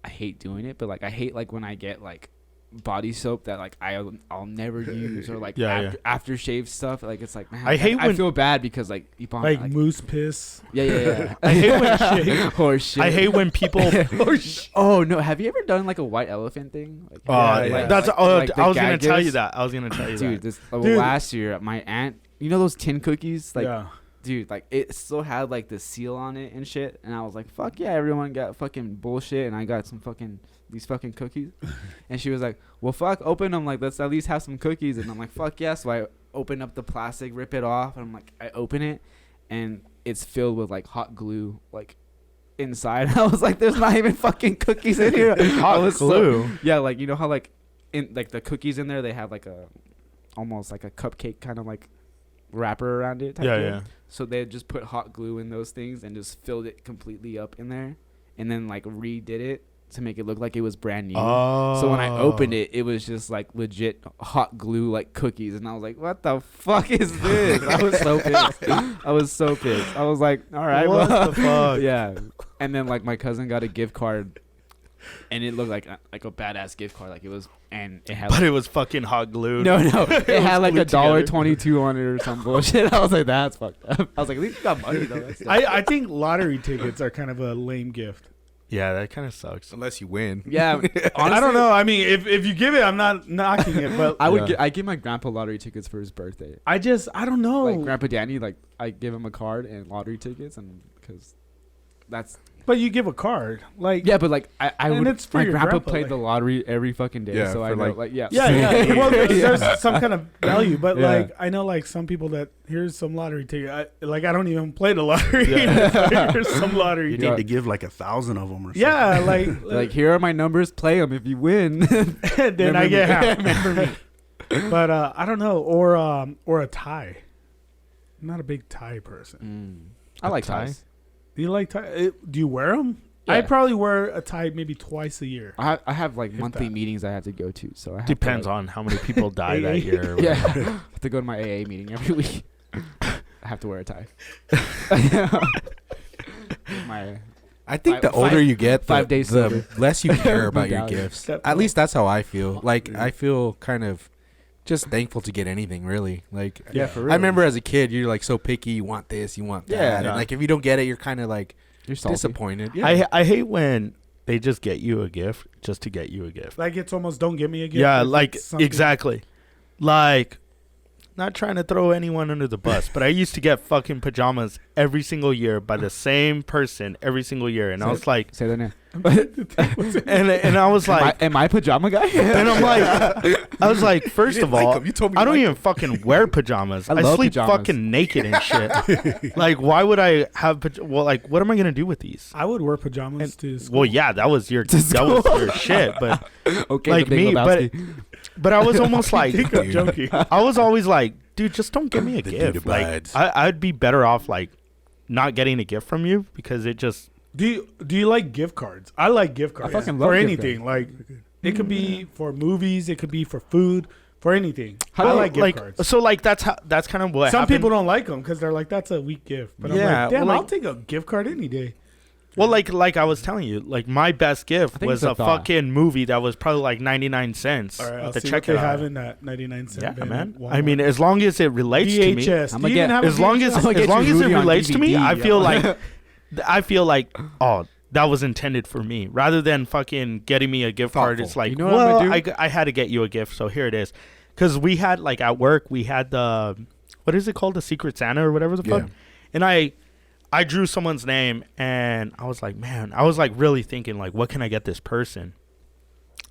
I hate doing it, but like I hate like when I get like body soap that like I'll never use, or like aftershave stuff. Like it's like, man, I hate I when- feel bad because like you bought Like moose piss. yeah. I hate when Horse shit. I hate when people. Oh no! Have you ever done like a white elephant thing? Like, That's. like I the was gonna tell you gag that. I was gonna tell you dude, that. this last year, my aunt, you know those tin cookies, like, yeah. dude, like it still had like the seal on it and shit, and I was like, fuck yeah, everyone got fucking bullshit, and I got some fucking these fucking cookies, and she was like, well, fuck, open them, like let's at least have some cookies, and I'm like, fuck yeah, so I open up the plastic, rip it off, and I'm like, I open it, and it's filled with like hot glue, like inside. I was like, there's not even fucking cookies in here. Hot glue. Yeah, like you know how like in like the cookies in there, they have like a almost like a cupcake kind of like wrapper around it type Yeah, thing. yeah. So they just put hot glue in those things and just filled it completely up in there, and then like redid it to make it look like it was brand new. Oh. So when I opened it, it was just like legit hot glue like cookies, and I was like, what the fuck is this? And I was so pissed. I was so pissed. I was like, all right, What well, the fuck? yeah. And then like my cousin got a gift card, and it looked like a badass gift card, like it was, and it had But it was fucking hot glue. no, it had like glued $1.22 on it or some bullshit. I was like, that's fucked up. I was like, at least you got money though. That's I think lottery tickets are kind of a lame gift. Yeah, that kind of sucks. Unless you win. yeah, honestly, I don't know. I mean, if you give it, I'm not knocking it, but I would. Yeah. I give my grandpa lottery tickets for his birthday. I don't know. Like Grandpa Danny, like I give him a card and lottery tickets, and because that's But you give a card, like yeah, but like I And would. it's for My your grandpa grandpa, played like- the lottery every fucking day, Yeah, so I for, know, like- like yeah, yeah. Well, there's some kind of value, but Yeah. like I know like some people that here's some lottery ticket. I don't even play the lottery. Yeah. Here's some lottery. You ticket. need to give like 1,000 of them or something. Yeah, like like here are my numbers. Play them if you win. then I get half. Remember me. But I don't know, or a tie. I'm not a big tie person. I like tie? ties. Do you like tie? Do you wear them? Yeah. I probably wear a tie maybe twice a year. I have like If monthly that. meetings I have to go to, so I have Depends to, like, on how many people die that AA. year. or Yeah, whatever. I have to go to my AA meeting every week. I have to wear a tie. my I think the Five- older you get, 5 days the sober. less you care about your Medallion. gifts. At least that's how I feel. Like I feel kind of just thankful to get anything, really. Like yeah, for real. I remember as a kid, you're like so picky. You want this, you want that. Yeah. And like if you don't get it, you're kind of like you're salty. disappointed. I hate when they just get you a gift just to get you a gift. Like it's almost don't give me a gift. Yeah, if like it's something- exactly. Like not trying to throw anyone under the bus, but I used to get fucking pajamas every single year by the same person every single year, and I was like, Say that name. and I was like, am I pajama guy? and I'm like, I was like, first of all, You told me I don't even fucking wear pajamas. I I love sleep pajamas. fucking naked and shit. Like, why would I have? Well, like, what am I gonna do with these? I would wear pajamas to school. Well, yeah, that was your shit, but Okay, like the Big me, Lebowski. but I was almost like, think I'm joking. I was always like, dude, just don't give me a The gift. dude Like, abides. I'd be better off like not getting a gift from you because it just Do you like gift cards? I like gift cards fucking love for gift anything. Like it could be for movies, it could be for food, for anything. How I do you- like gift cards. So like that's kind of what Some happened. people don't like them because they're like, that's a weak gift. But I'm Yeah, like, damn, well, I'll like- take a gift card any day. Well, like I was telling you, like my best gift I think was it's a a thought. fucking movie that was probably like 99 cents All right, I'll at the see what they checkout have aisle. in that 99-cent Yeah, bin man. at Walmart. I mean, as long as it relates to me, VHS. I'ma Do you even get- have a as long as VHS? I'm gonna get as long you as it Rudy on relates to me, DVD, I feel yo. like oh, that was intended for me rather than fucking getting me a gift card. Thoughtful. It's like, You know what I'm well, gonna I had to get you a gift, so here it is. Because we had like at work, we had the what is it called, the Secret Santa or whatever the fuck, Yeah. and I drew someone's name, and I was like, man, I was like really thinking like, what can I get this person?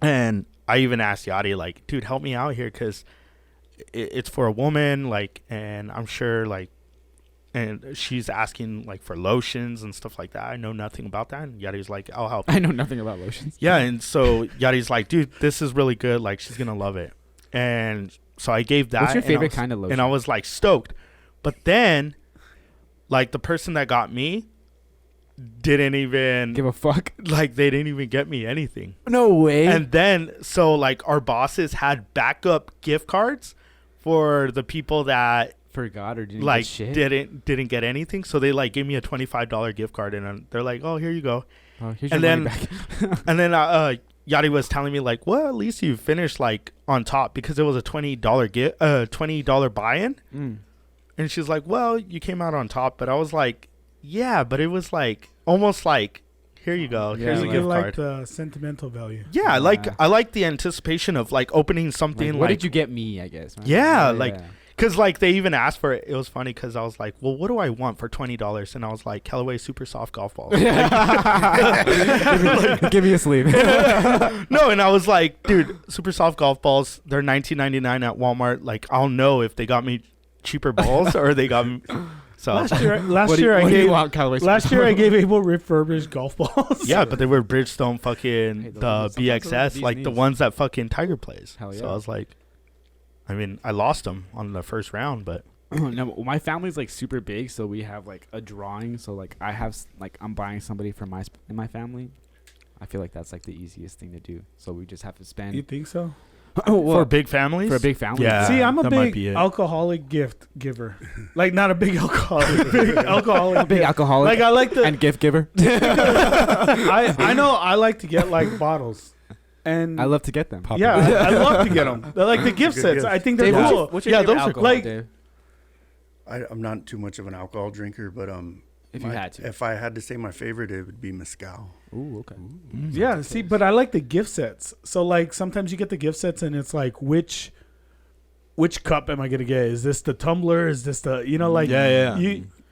And I even asked Yachty, like, dude, help me out here, because it's for a woman, like, and I'm sure like, and she's asking like for lotions and stuff like that. I know nothing about that. And Yachty's like, I'll help. I know nothing about lotions. Yeah, and so Yachty's like, dude, this is really good. Like, she's gonna love it. And so I gave that. What's your and I favorite was- kind of lotion? And I was like stoked, but then, like the person that got me, didn't even Give a fuck. like they didn't even get me anything. No way. And then so like our bosses had backup gift cards for the people that Forgot or didn't like get shit. didn't get anything. So they like gave me a $25 gift card, and they're like, oh, here you go. Oh, here's and your money then- back. And then Yachty was telling me like, well, at least you finished like on top, because it was a $20 buy-in. Mm. And she's like, well, you came out on top. But I was like, yeah, but it was like almost like, here you go, Yeah, here's a like- You gift like card. the sentimental value. Yeah, Yeah. I like the anticipation of like opening something Like, what like, did you get me? I guess. right? Yeah, like- because like they even asked for it. It was funny because I was like, well, what do I want for $20? And I was like, Callaway Super Soft Golf Balls. Give me a sleeve. No, and I was like, dude, Super Soft Golf Balls, they're $19.99 at Walmart. Like, I'll know if they got me cheaper balls or they got me. So Last year, what do you, I what do you gave want, Callaway? last year I gave Abel refurbished golf balls. yeah, but they were Bridgestone fucking Hey, those the are sometimes BXS, these like the knees. ones that fucking Tiger plays. Hell So yeah. I was like, I mean, I lost them on the first round, but No, my family's like super big, so we have like a drawing. So like I have like I'm buying somebody from in my family. I feel like that's like the easiest thing to do. So we just have to spend You think so? for big families, for a big family. Yeah. See, I'm a that might be big it. alcoholic gift giver. Like, not a big alcoholic, big alcoholic. big gift. alcoholic Like, I like the. and gift giver. I know I like to get like bottles, and I love to get them. yeah, I love to get them. They're like the gift Good sets. gift. I think they're Dave, what's cool. your, what's your Yeah, favorite those are alcohol, like- Dave? I'm not too much of an alcohol drinker, but If you had to. if I had to say my favorite, it would be mezcal. Ooh, okay. Yeah, see, but I like the gift sets. So like sometimes you get the gift sets and it's like which cup am I gonna get? Is this the tumbler? Is this the like Yeah.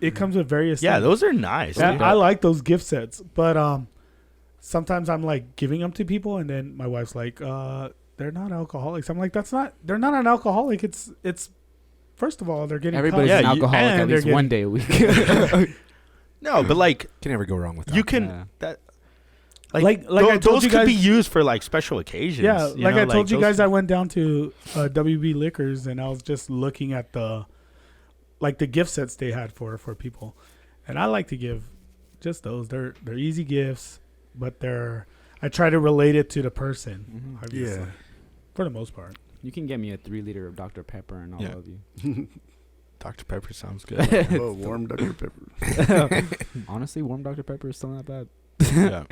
it comes with various Yeah, things. those are nice. And dude. I like those gift sets. But sometimes I'm like giving them to people and then my wife's like, they're not alcoholics. I'm like, they're not an alcoholic. It's first of all, they're getting Everybody's Yeah, an you- alcoholic and at they're least one day a week. No, but like Can never go wrong with that. you can Yeah. that. Like I told those you could be guys- used for like special occasions. Yeah, you like know, I told you those- guys, I went down to WB Liquors and I was just looking at the gift sets they had for people, and I like to give just those. They're easy gifts, but I try to relate it to the person. Mhm. Obviously, Yeah. for the most part. You can get me a 3-liter of Dr. Pepper and I'll Yeah. love you. Dr. Pepper sounds good. Oh, warm Dr. Pepper. Honestly, warm Dr. Pepper is still not bad. Yeah.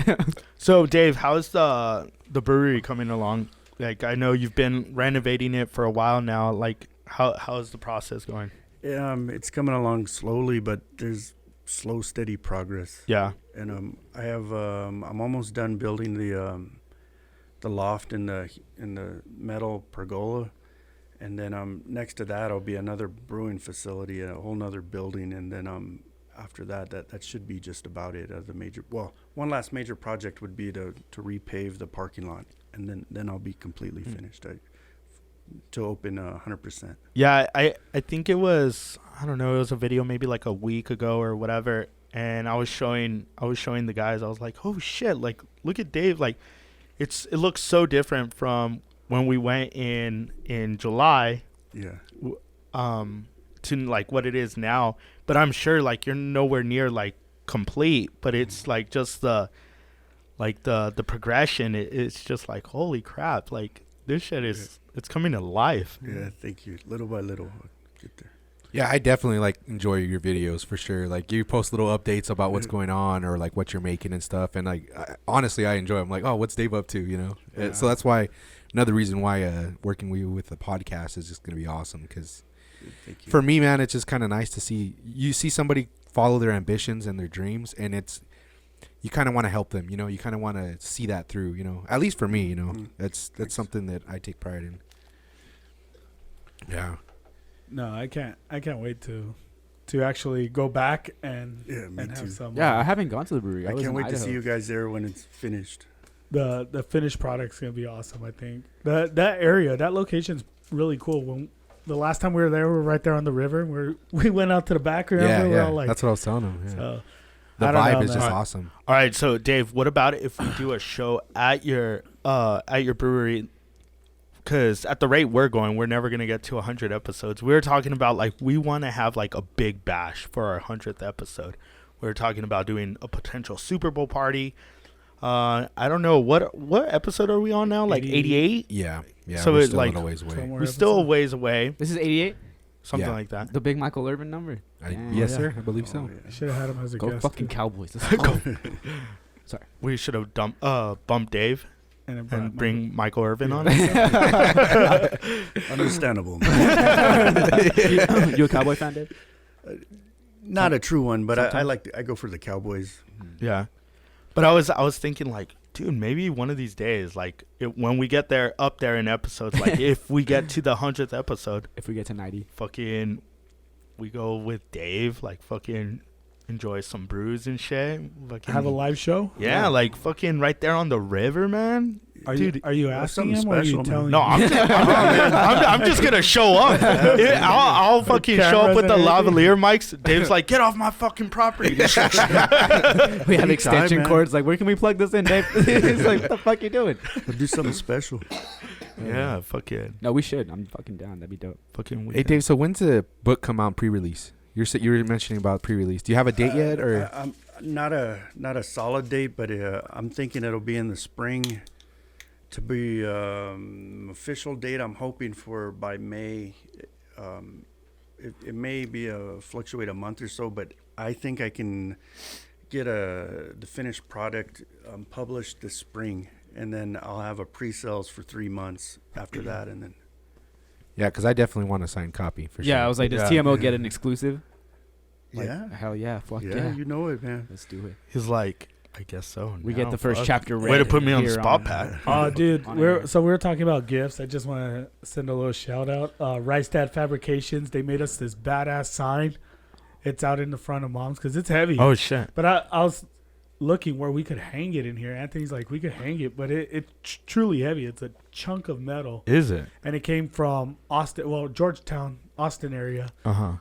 So Dave, how's the brewery coming along? Like, I know you've been renovating it for a while now. Like, how's the process going? It's coming along slowly, but there's slow, steady progress. Yeah. And I'm almost done building the loft in the metal pergola, and then next to that will be another brewing facility, a whole nother building, and then after that should be just about it. One last major project would be to repave the parking lot, and then I'll be completely finished. To open 100%. Yeah, I think it was, I don't know, it was a video maybe like a week ago or whatever, and I was showing the guys. I was like, "Oh shit, like look at Dave, like it looks so different from when we went in July Yeah. to like what it is now." But I'm sure like you're nowhere near like complete, but it's like just the progression, it's just like, holy crap, like this shit is it's coming to life. Yeah, thank you. Little by little, I'll get there. Yeah, I definitely like enjoy your videos for sure. Like you post little updates about what's going on or like what you're making and stuff. And like honestly, I enjoy. I'm like, oh, what's Dave up to? You know. Yeah. So that's why another reason why working with you with the podcast is just gonna be awesome. Because Thank you. for me, man, it's just kind of nice to see somebody follow their ambitions and their dreams, and it's you kind of want to help them. You know, you kind of want to see that through. You know, at least for me, you know, that's something that I take pride in. Yeah. No, I can't wait to actually go back and Me and too. have some. Yeah, I haven't gone to the brewery. I was can't in wait to Idaho. see you guys there when it's finished. The finished product's gonna be awesome. I think that area, that location's really cool. When the last time we were there, we were right there on the river. We went out to the back. Remember? Yeah, We were yeah. all like, That's what I was telling him. Yeah. so, The I don't vibe know, is just man. awesome. All right, so Dave, what about if we do a show at your brewery? Because at the rate we're going, we're never gonna get to 100 episodes. We were talking about like we want to have like a big bash for our 100th episode. We were talking about doing a potential Super Bowl party. I don't know what episode are we on now? Like 88. Yeah, yeah. So we're it's still like a little ways away. Somewhere We're still a episode. ways away, This is 88, something Yeah. like that. the big Michael Urban number. Yes, Yeah. sir. I believe so. Oh, yeah. Should have had him as a Go guest. fucking too. Cowboys. Let's go. We should have bumped Dave And, then brought and bring Michael Irvin on. Understandable. You a Cowboy fan, Dave? Not a true one, but I Sometimes. I go for the Cowboys. Yeah, but I was thinking like, dude, maybe one of these days, like when we get there up there in episodes, like if we get to the 100th episode, If we get to 90. fucking, we go with Dave, like fucking enjoy some brews and shit. Fucking, have a live show. yeah, like fucking right there on the river, man. Are Dude, you that's asking something him or are you special, man. telling No, him? I'm just gonna show up. I'll fucking show up with the Cameras and lavalier mics. Dave's like, get off my fucking property. We have Anytime, extension man. cords. Like, where can we plug this in, Dave? He's like, what the fuck you doing? I'll do something special. Yeah, fucking No, we should. I'm fucking down. That'd be dope. fucking. Hey, Dave. So when's the book come out pre-release? You were mentioning about pre-release. Do you have a date yet, or? I'm not a solid date, but I'm thinking it'll be in the spring. To be official date, I'm hoping for by May. It may be fluctuate a month or so, but I think I can get the finished product published this spring, and then I'll have a pre-sales for 3 months after that, and then Yeah, because I definitely want a signed copy for sure. Yeah, I was like, does Yeah. TMO get an exclusive? Like, yeah, Hell yeah. Fuck yeah, yeah. you know it, man. Let's do it. He's like, I guess so. We now, get the first fuck. chapter Way to read put me on the here spot, Pat. Oh, dude, On we air. were talking about gifts. I just want to send a little shout out. Rice Dad Fabrications. They made us this badass sign. It's out in the front of Mom's because it's heavy. Oh shit. But I was looking where we could hang it in here. Anthony's like, we could hang it, but it's truly heavy. It's a chunk of metal, Is it? and it came from Austin, well, Georgetown, Austin area,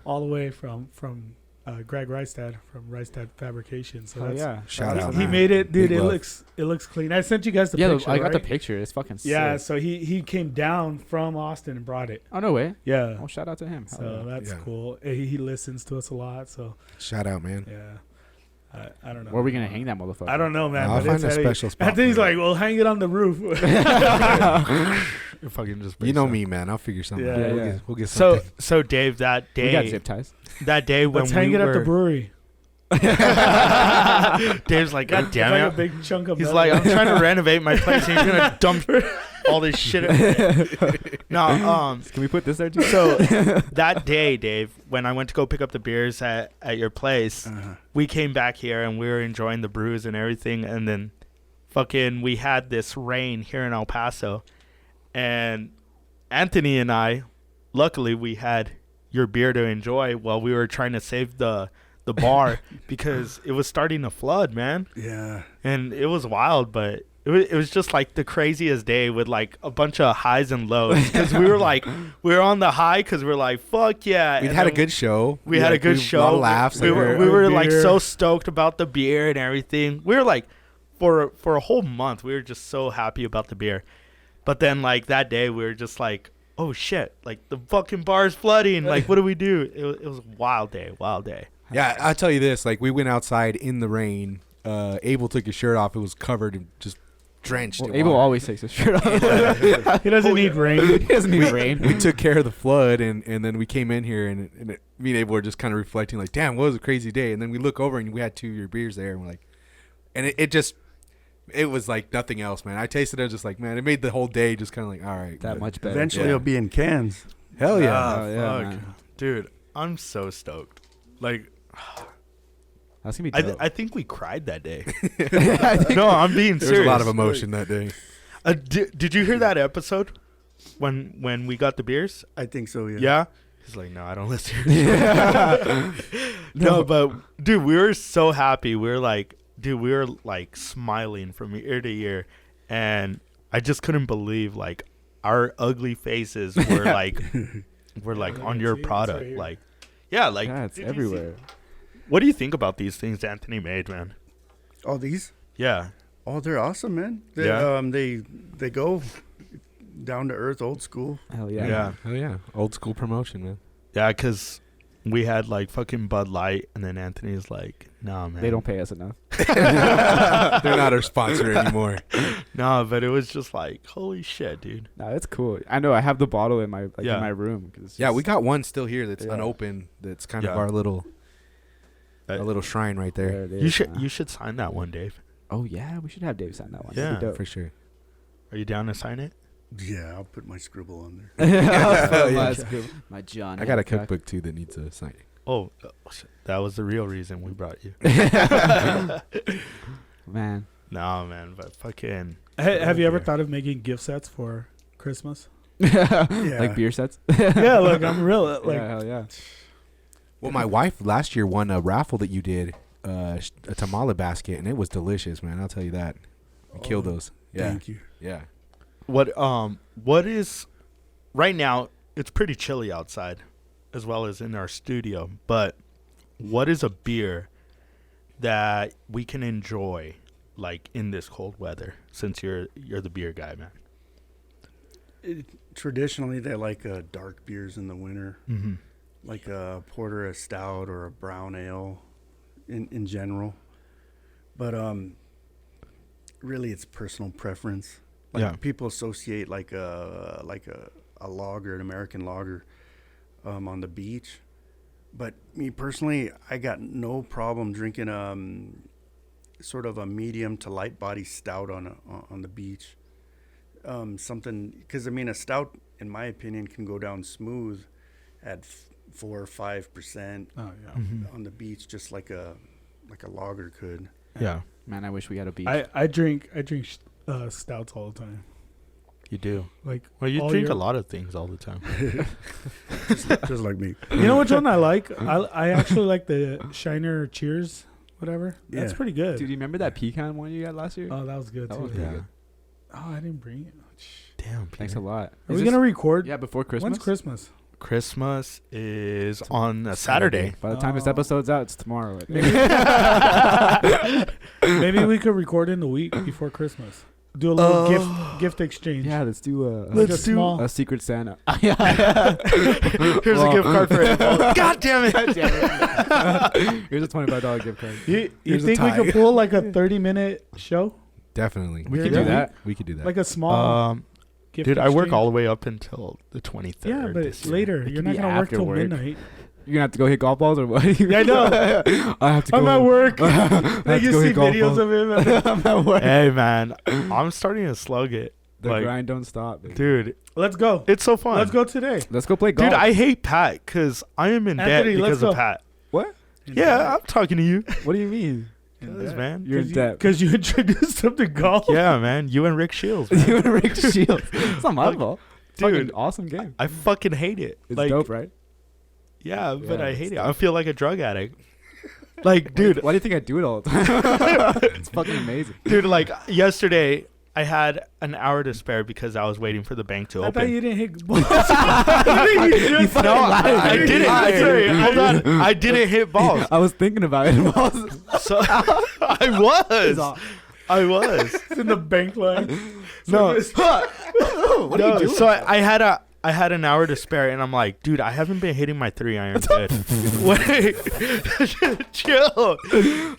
all the way from Greg Reistad from Reistad Fabrication. So Hell that's, yeah. Shout out, he man. made it, dude. Big It love. looks clean. I sent you guys the Yeah, picture. I got the right? picture. It's fucking sick. Yeah, so he came down from Austin and brought it. Oh, no way. Yeah. Oh, shout out to him. Hell So yeah. that's Yeah. cool. He listens to us a lot. So Shout out, man. yeah, I don't know. Where are we going to hang that motherfucker? I don't know, man. I'll but find it's a heavy. special spot. Anthony's for it. like, well, hang it on the roof. Fucking just. You know me, man. I'll figure something. Yeah, out. yeah. We'll get So something. Dave, that We got day, zip ties. when Let's hang we it were, at the brewery. Dave's like, God It's damn like it. a big chunk of He's metal. like, I'm trying to renovate my place, and you're gonna dump all this shit. No, Can we put this there too? so that day, Dave, when I went to go pick up the beers at your place, we came back here and we were enjoying the brews and everything, and then fucking we had this rain here in El Paso, and Anthony and I, luckily we had your beer to enjoy while we were trying to save the bar because it was starting to flood, man. Yeah. And it was wild, but it was just like the craziest day with like a bunch of highs and lows because we were on the high because we were like, fuck yeah. We And had a then good show. we had a good A lot show. of laughs. We like, were like beer. so stoked about the beer and everything. We were like for a whole month we were just so happy about the beer. But then like that day we were just like, oh shit, like the fucking bar's flooding. Like what do we do? It was a wild day. Yeah, I'll tell you this. Like, we went outside in the rain. Abel took his shirt off. It was covered in just drenched. Well, in Abel water. always takes his shirt off. He doesn't need rain. He doesn't need rain. We took care of the flood, and then we came in here, and me and Abel were just kind of reflecting, like, damn, what was a crazy day. And then we look over, and we had 2 of your beers there, and we're like, and it was like nothing else, man. I tasted it, I was just like, man, it made the whole day just kind of like, all right, That good. much better. Eventually, Yeah. it'll be in cans. Hell yeah. Ah, Oh, yeah, fuck. man. Dude, I'm so stoked. Like, That's gonna be dope. I think we cried that day. I think No, I'm being There was serious. a lot of emotion that day. Did you hear that episode when we got the beers? I think so. Yeah. Yeah. He's like, no, I don't listen. To your show." No, but dude, we were so happy. We were like smiling from ear to ear, and I just couldn't believe like our ugly faces were like on your See, it's product. right here. Like, yeah, like yeah, it's did you see- everywhere. What do you think about these things Anthony made, man? Oh, these. Yeah. Oh, they're awesome, man. They, Yeah. They go down to earth, old school. Hell yeah. Yeah. Hell yeah. Old school promotion, man. Yeah, because we had like fucking Bud Light, and then Anthony's like, nah, man. They don't pay us enough. They're not our sponsor anymore. Nah, but it was just like, holy shit, dude. No, it's cool. I know. I have the bottle in my Yeah. in my room. 'Cause it's Yeah, just- we got one still here that's Yeah. unopened. That's kind Yeah. of our little shrine right there. it You is, should man. you should sign that one, Dave. Oh yeah, we should have Dave sign that one. Yeah, That'd be dope. For sure. Are you down to sign it? Yeah, I'll put my scribble on there. Yeah. My John. I got a Hancock. cookbook too that needs a sign. Oh, that was the real reason we brought you. Man, Nah, man, but fucking Have you ever Yeah. thought of making gift sets for Christmas? like beer sets. Yeah, like I'm real. Like yeah, hell yeah. Well, my wife last year won a raffle that you did, a tamale basket, and it was delicious, man. I'll tell you that. We killed those. Yeah. Thank you. Yeah. what is right now? It's pretty chilly outside, as well as in our studio. But what is a beer that we can enjoy, like in this cold weather? Since you're the beer guy, man. Traditionally, they like dark beers in the winter, Mm-hmm. like a porter, a stout, or a brown ale, in general. But really, it's personal preference. Like Yeah. people associate like a lager, an American lager, on the beach. But me personally, I got no problem drinking sort of a medium to light body stout on the beach. Something, because I mean, a stout, in my opinion, can go down smooth at 4 or 5% oh yeah. Mm-hmm. on the beach, just like a lager could. Yeah, Man, I wish we had a beach. I drink stouts all the time. you do. Like Well, you all drink year. a lot of things all the time. Just like me. You know which one I like? I actually like the Shiner Cheers, whatever. That's Yeah. pretty good. Dude, you remember that pecan one you got last year? Oh, that was good That too. was really Yeah. good. Oh, I didn't bring it. Damn. Thanks Peter. a lot. Are Is we this- gonna record? Yeah, before Christmas. When's Christmas? Christmas is on a Saturday. By the time this Oh. episode's out, it's tomorrow. I think. Maybe we could record in the week before Christmas. Do a little gift exchange. Yeah, let's do Like a let's do- small. a Secret Santa. Here's a gift card for it. God damn it. Here's a $25 gift card. You Here's a think we tie. could pull like a 30-minute show? Definitely. We Yeah, can yeah. do that. We could do that. Like a small gift Dude, I work exchange? all the way up until the 23rd. Yeah, but this year. later. It You're could not be gonna work after till work. midnight. You're gonna have to go hit golf balls or what? Yeah, I know. I have to go. I'm at work. I have Like to you go see hit golf videos balls. of him. I'm at work. Hey, man, I'm starting to slug it. The like- grind don't stop. Baby. Dude, Let's go. it's so fun. Let's go today. Let's go play golf. Dude, I hate Pat because I am in Anthony, debt let's because of go. Pat. What? Yeah, I'm talking to you. What do you mean? Cause, man. You're in debt. Because you introduced him to golf. Yeah, man. You and Rick Shields, man. You and Rick Shields. It's not my Like, fault. dude, Fucking awesome game. I fucking hate it. It's like, dope, right? Yeah, but Yeah, I it's hate it. dope. I feel like a drug addict. Like, dude, Why do you think I do it all the time? It's fucking amazing. dude, like yesterday, I had an hour to spare because I was waiting for the bank to I thought open. you didn't hit balls. No, I didn't. Sorry, hold on. I didn't hit balls. I was thinking about it. So I was. I was. It's in the bank line. No. What are you doing? So I had an hour to spare, and I'm like, dude, I haven't been hitting my 3-iron good. Wait, chill.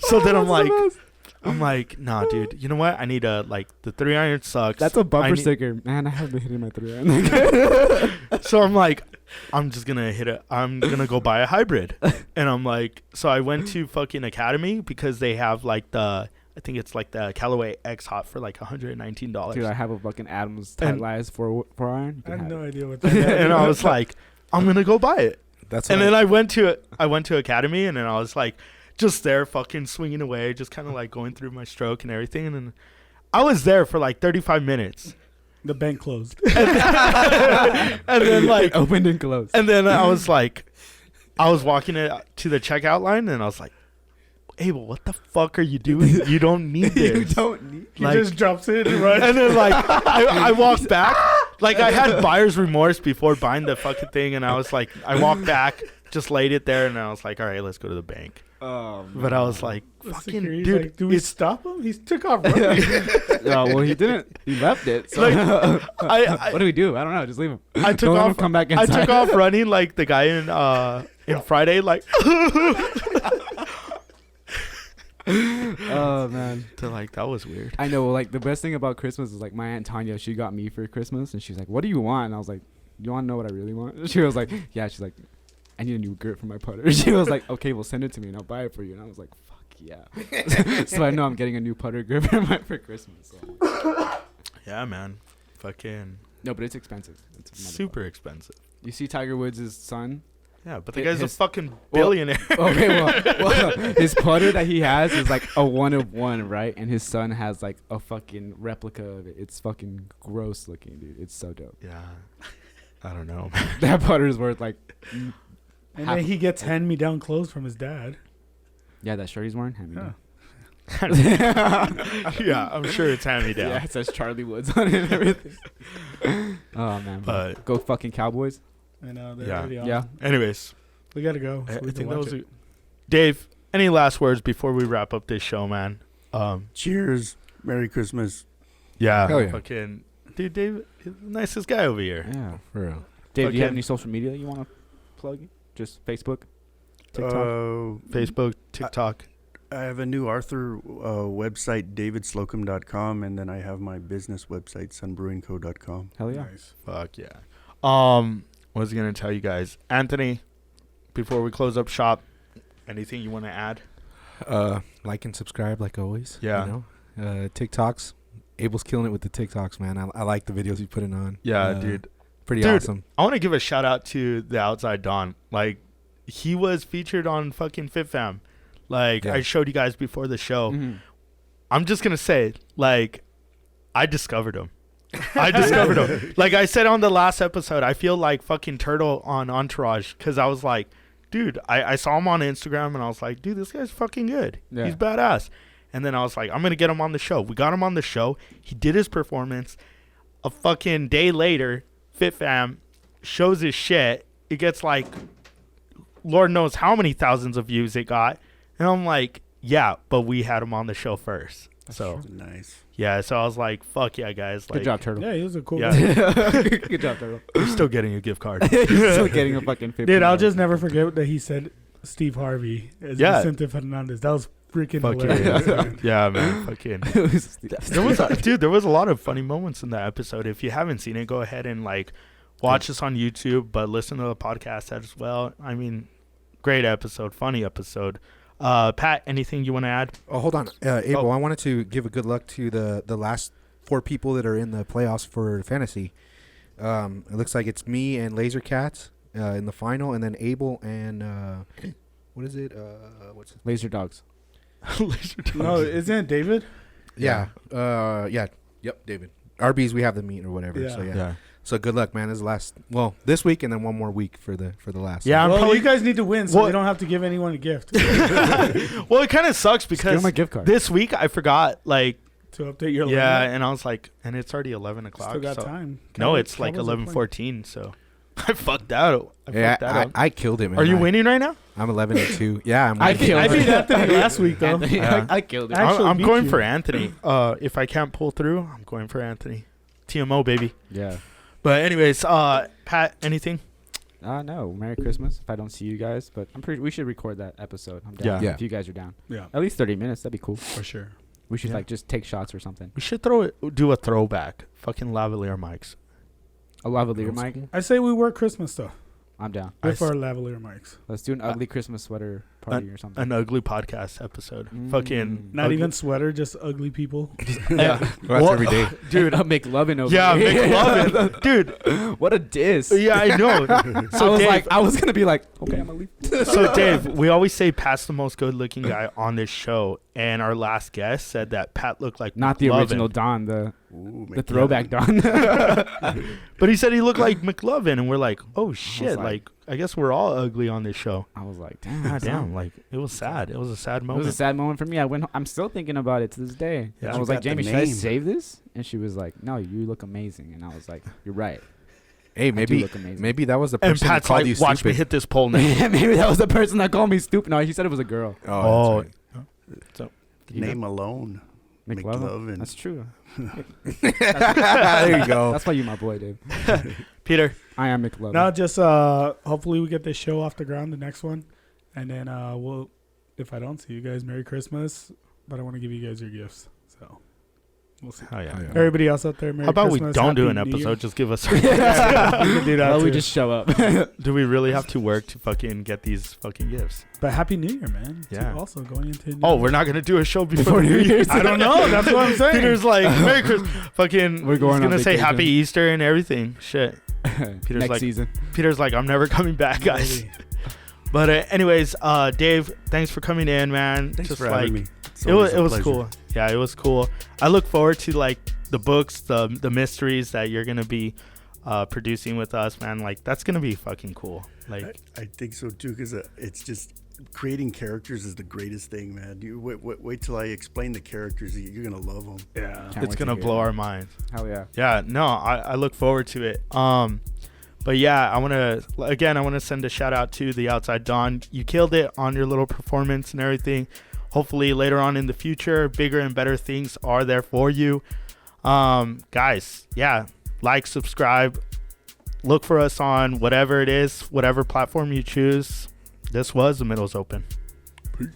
So then I'm like, I'm like, nah, dude. You know what? I need a the 3-iron sucks. That's a I bumper need- sticker. Man, I have been hitting my 3-iron. So I'm like, I'm just gonna hit it. I'm gonna go buy a hybrid, and I'm like, so I went to fucking Academy because they have I think it's the Callaway X Hot for $119. Dude, I have a fucking Adams And- Tightlize 4-iron. I have no idea what that is. And I was like, I'm gonna go buy it. That's And what then I went to Academy, and then I was like, just there, fucking swinging away, just kind of going through my stroke and everything. And then I was there for 35 minutes, The bank closed. and then opened and closed. and then I was walking it to the checkout line, and I was like, Abel, what the fuck are you doing? You don't need this. don't need. He just drops it and runs. And then I walked back. I had buyer's remorse before buying the fucking thing, and I was like, I walked back, just laid it there, and I was like, all right, let's go to the bank. But I was like, The fucking security's dude, like, do we it's stop him? He took off running. No, well, he didn't. He left it. So I what do we do? I don't know. Just leave him. I took Don't let him off. come back I inside. took off running like the guy in Friday, Oh man. to that was weird. I know. The best thing about Christmas is my Aunt Tanya. She got me for Christmas, and she's like, "What do you want?" And I was like, "You want to know what I really want?" She was like, "Yeah." She's like, "I need a new grip for my putter." She was like, "Okay, we'll send it to me and I'll buy it for you." And I was like, "Fuck yeah!" So I know I'm getting a new putter grip for Christmas. So. Yeah, man, fucking No, but it's expensive. It's super expensive. You see Tiger Woods' son? Yeah, but the Hi- guy's a his- fucking billionaire. Okay, well, his putter that he has is a 1 of 1, right? And his son has a fucking replica of it. It's fucking gross looking, dude. It's so dope. Yeah, I don't know. That putter is worth And half then a- he gets hand-me-down clothes from his dad. Yeah, that shirt he's wearing. Hand me Yeah. down. Yeah, I'm sure it's hand me down. Yeah, it says Charlie Woods on it and everything. Oh man, But- go fucking Cowboys. I know. They're Yeah. already on. Yeah. Anyways, We got to go. I So we can think that watch was it. Dave. Any last words before we wrap up this show, man? Cheers. Merry Christmas. Yeah, Hell yeah. fucking dude, Dave, he's the nicest guy over here. Yeah. for real. Dave, do you have Fucking- any social media you want to plug? Just Facebook, TikTok. Facebook, TikTok. I have a new Arthur website, davidslocum.com, and then I have my business website, sunbrewingco.com. Hell yeah. Nice. Fuck yeah. What was I gonna tell you guys, Anthony? Before we close up shop, anything you want to add? Like and subscribe like always. Yeah. You know? TikToks. Abel's killing it with the TikToks, man. I like the videos he's putting on. Yeah, dude. Pretty Dude, awesome. I want to give a shout out to the Outside Don. He was featured on fucking FitFam. Yeah. I showed you guys before the show. Mhm. I'm just gonna say, I discovered him. I discovered him. I said on the last episode, I feel like fucking Turtle on Entourage because I was like, dude, I saw him on Instagram and I was like, dude, this guy's fucking good. Yeah. He's badass. And then I was like, I'm gonna get him on the show. We got him on the show. He did his performance. A fucking day later, FitFam shows his shit. It gets Lord knows how many thousands of views it got. And I'm like, yeah, but we had him on the show first. So Nice. yeah, so I was like, fuck yeah, guys. Good job, Turtle. Yeah, he was a cool Yeah. guy. Good job, Turtle. You're still getting a gift card. You're still getting a fucking 50. Dude, I'll just never forget that he said Steve Harvey as Yeah. Vicente Fernandez. That was freaking Fuck hilarious. yeah. man. Yeah, man. Fucking. There was a lot of funny moments in that episode. If you haven't seen it, go ahead and watch us on YouTube, but listen to the podcast as well. I mean, great episode, funny episode. Pat, anything you want to add? Oh, hold on. Abel, I wanted to give a good luck to the last 4 people that are in the playoffs for fantasy. It looks like it's me and Laser Cats in the final, and then Abel and what is it? What's it? Laser Dogs. No, isn't it David? Yeah. Yep, David. RBs, we have the meet or whatever. Yeah. So yeah. So good luck, man. This is the last. Well, this week and then one more week for the last. Yeah, I'm Well, probably. you guys need to win, so Well- we don't have to give anyone a gift Well, it kind of sucks Give because him a gift card. this week I forgot. to update your Yeah, lineup. and I was like, and it's already 11 o'clock. Still got so- time. No, Cowboys- it's Cowboys are 11:14. So I fucked out. Yeah, fucked that up. I killed it, man. Are you winning right now? I'm 11-2. Yeah, I'm I winning. killed I beat Anthony last week, though. Anthony, Yeah. I killed it. I actually I'm beat going you. for Anthony. If I can't pull through, I'm going for Anthony. TMO baby. Yeah. But anyways, Pat, anything? No. Merry Christmas. If I don't see you guys, but we should record that episode. I'm down. Yeah. Yeah. If you guys are down. Yeah, At least 30 minutes. That'd be cool. for sure. We should Yeah. like just take shots or something. We should do a throwback. Fucking lavalier mics. A lavalier mic. I say we wear Christmas stuff I'm down. with our lavalier mics. Let's do an ugly Christmas sweater party or something. An ugly podcast episode. Fucking Not ugly- even sweater, just ugly people. Yeah. Well, that's every day. Dude, I'm McLovin over Yeah, here. McLovin. Dude. What a diss. Yeah, I know. So Dave, I was gonna be like, okay, I'm gonna leave. so Dave, we always say Pat's the most good-looking guy on this show, and our last guest said that Pat looked like Not the McLovin. original Don, the Ooh, throwback Don. But he said he looked like McLovin, and we're like, oh shit! like- Like, I guess we're all ugly on this show. I was like, damn, God son. damn! Like, it was sad. It was a sad It moment. was a sad moment for me. I'm still thinking about it to this day. Yeah. I You was like, got the Jamie, should I name. save this? And she was like, no, you look amazing. And I was like, you're right. Hey, do maybe look amazing. maybe that was the And person that Pat's called you like, watch me stupid. hit this pole now. Maybe that was the person that called me stupid. No, he said it was a girl. Oh, that's so You know? Name alone. McLovin. That's true. right. There you go. That's why you my boy, dude. Peter. I am McLovin. Now, just hopefully we get this show off the ground, the next one, and then we'll. If I don't see you guys, Merry Christmas. But I want to give you guys your gifts, so we'll see. Oh yeah. Oh, yeah. Everybody else out there, Merry How about Christmas. we don't do Happy an New Year. episode? Just give us. We can do that Well, we too. just show up. Do we really have to work to fucking get these fucking gifts? But Happy New Year, man. Yeah. Also going into. New Oh, Year. we're not gonna do a show before New Year's. I don't know. That's what I'm saying. Peter's like, Merry Christmas. Fucking, We're going he's on gonna say vacation. Happy Easter and everything. Shit. Peter's Next like- season. Peter's like, I'm never coming back, guys. But anyways, Dave, thanks for coming in, man. Thanks Just for like, having me. It's it always a was pleasure. cool. Yeah, it was cool. I look forward to like the books, the mysteries that you're gonna be producing with us, man. Like that's gonna be fucking cool. Like I think so too, because it's just creating characters is the greatest thing, man. You wait till I explain the characters. You're gonna love them. Yeah. Can't it's wait to gonna hear blow it. our minds. Hell yeah. Yeah, no, I look forward to it. But yeah, I want to send a shout out to the Outside Dawn. You killed it on your little performance and everything. Hopefully later on in the future, bigger and better things are there for you. Guys, yeah, like, subscribe, look for us on whatever it is, whatever platform you choose. This was The Middle's Open. Peace.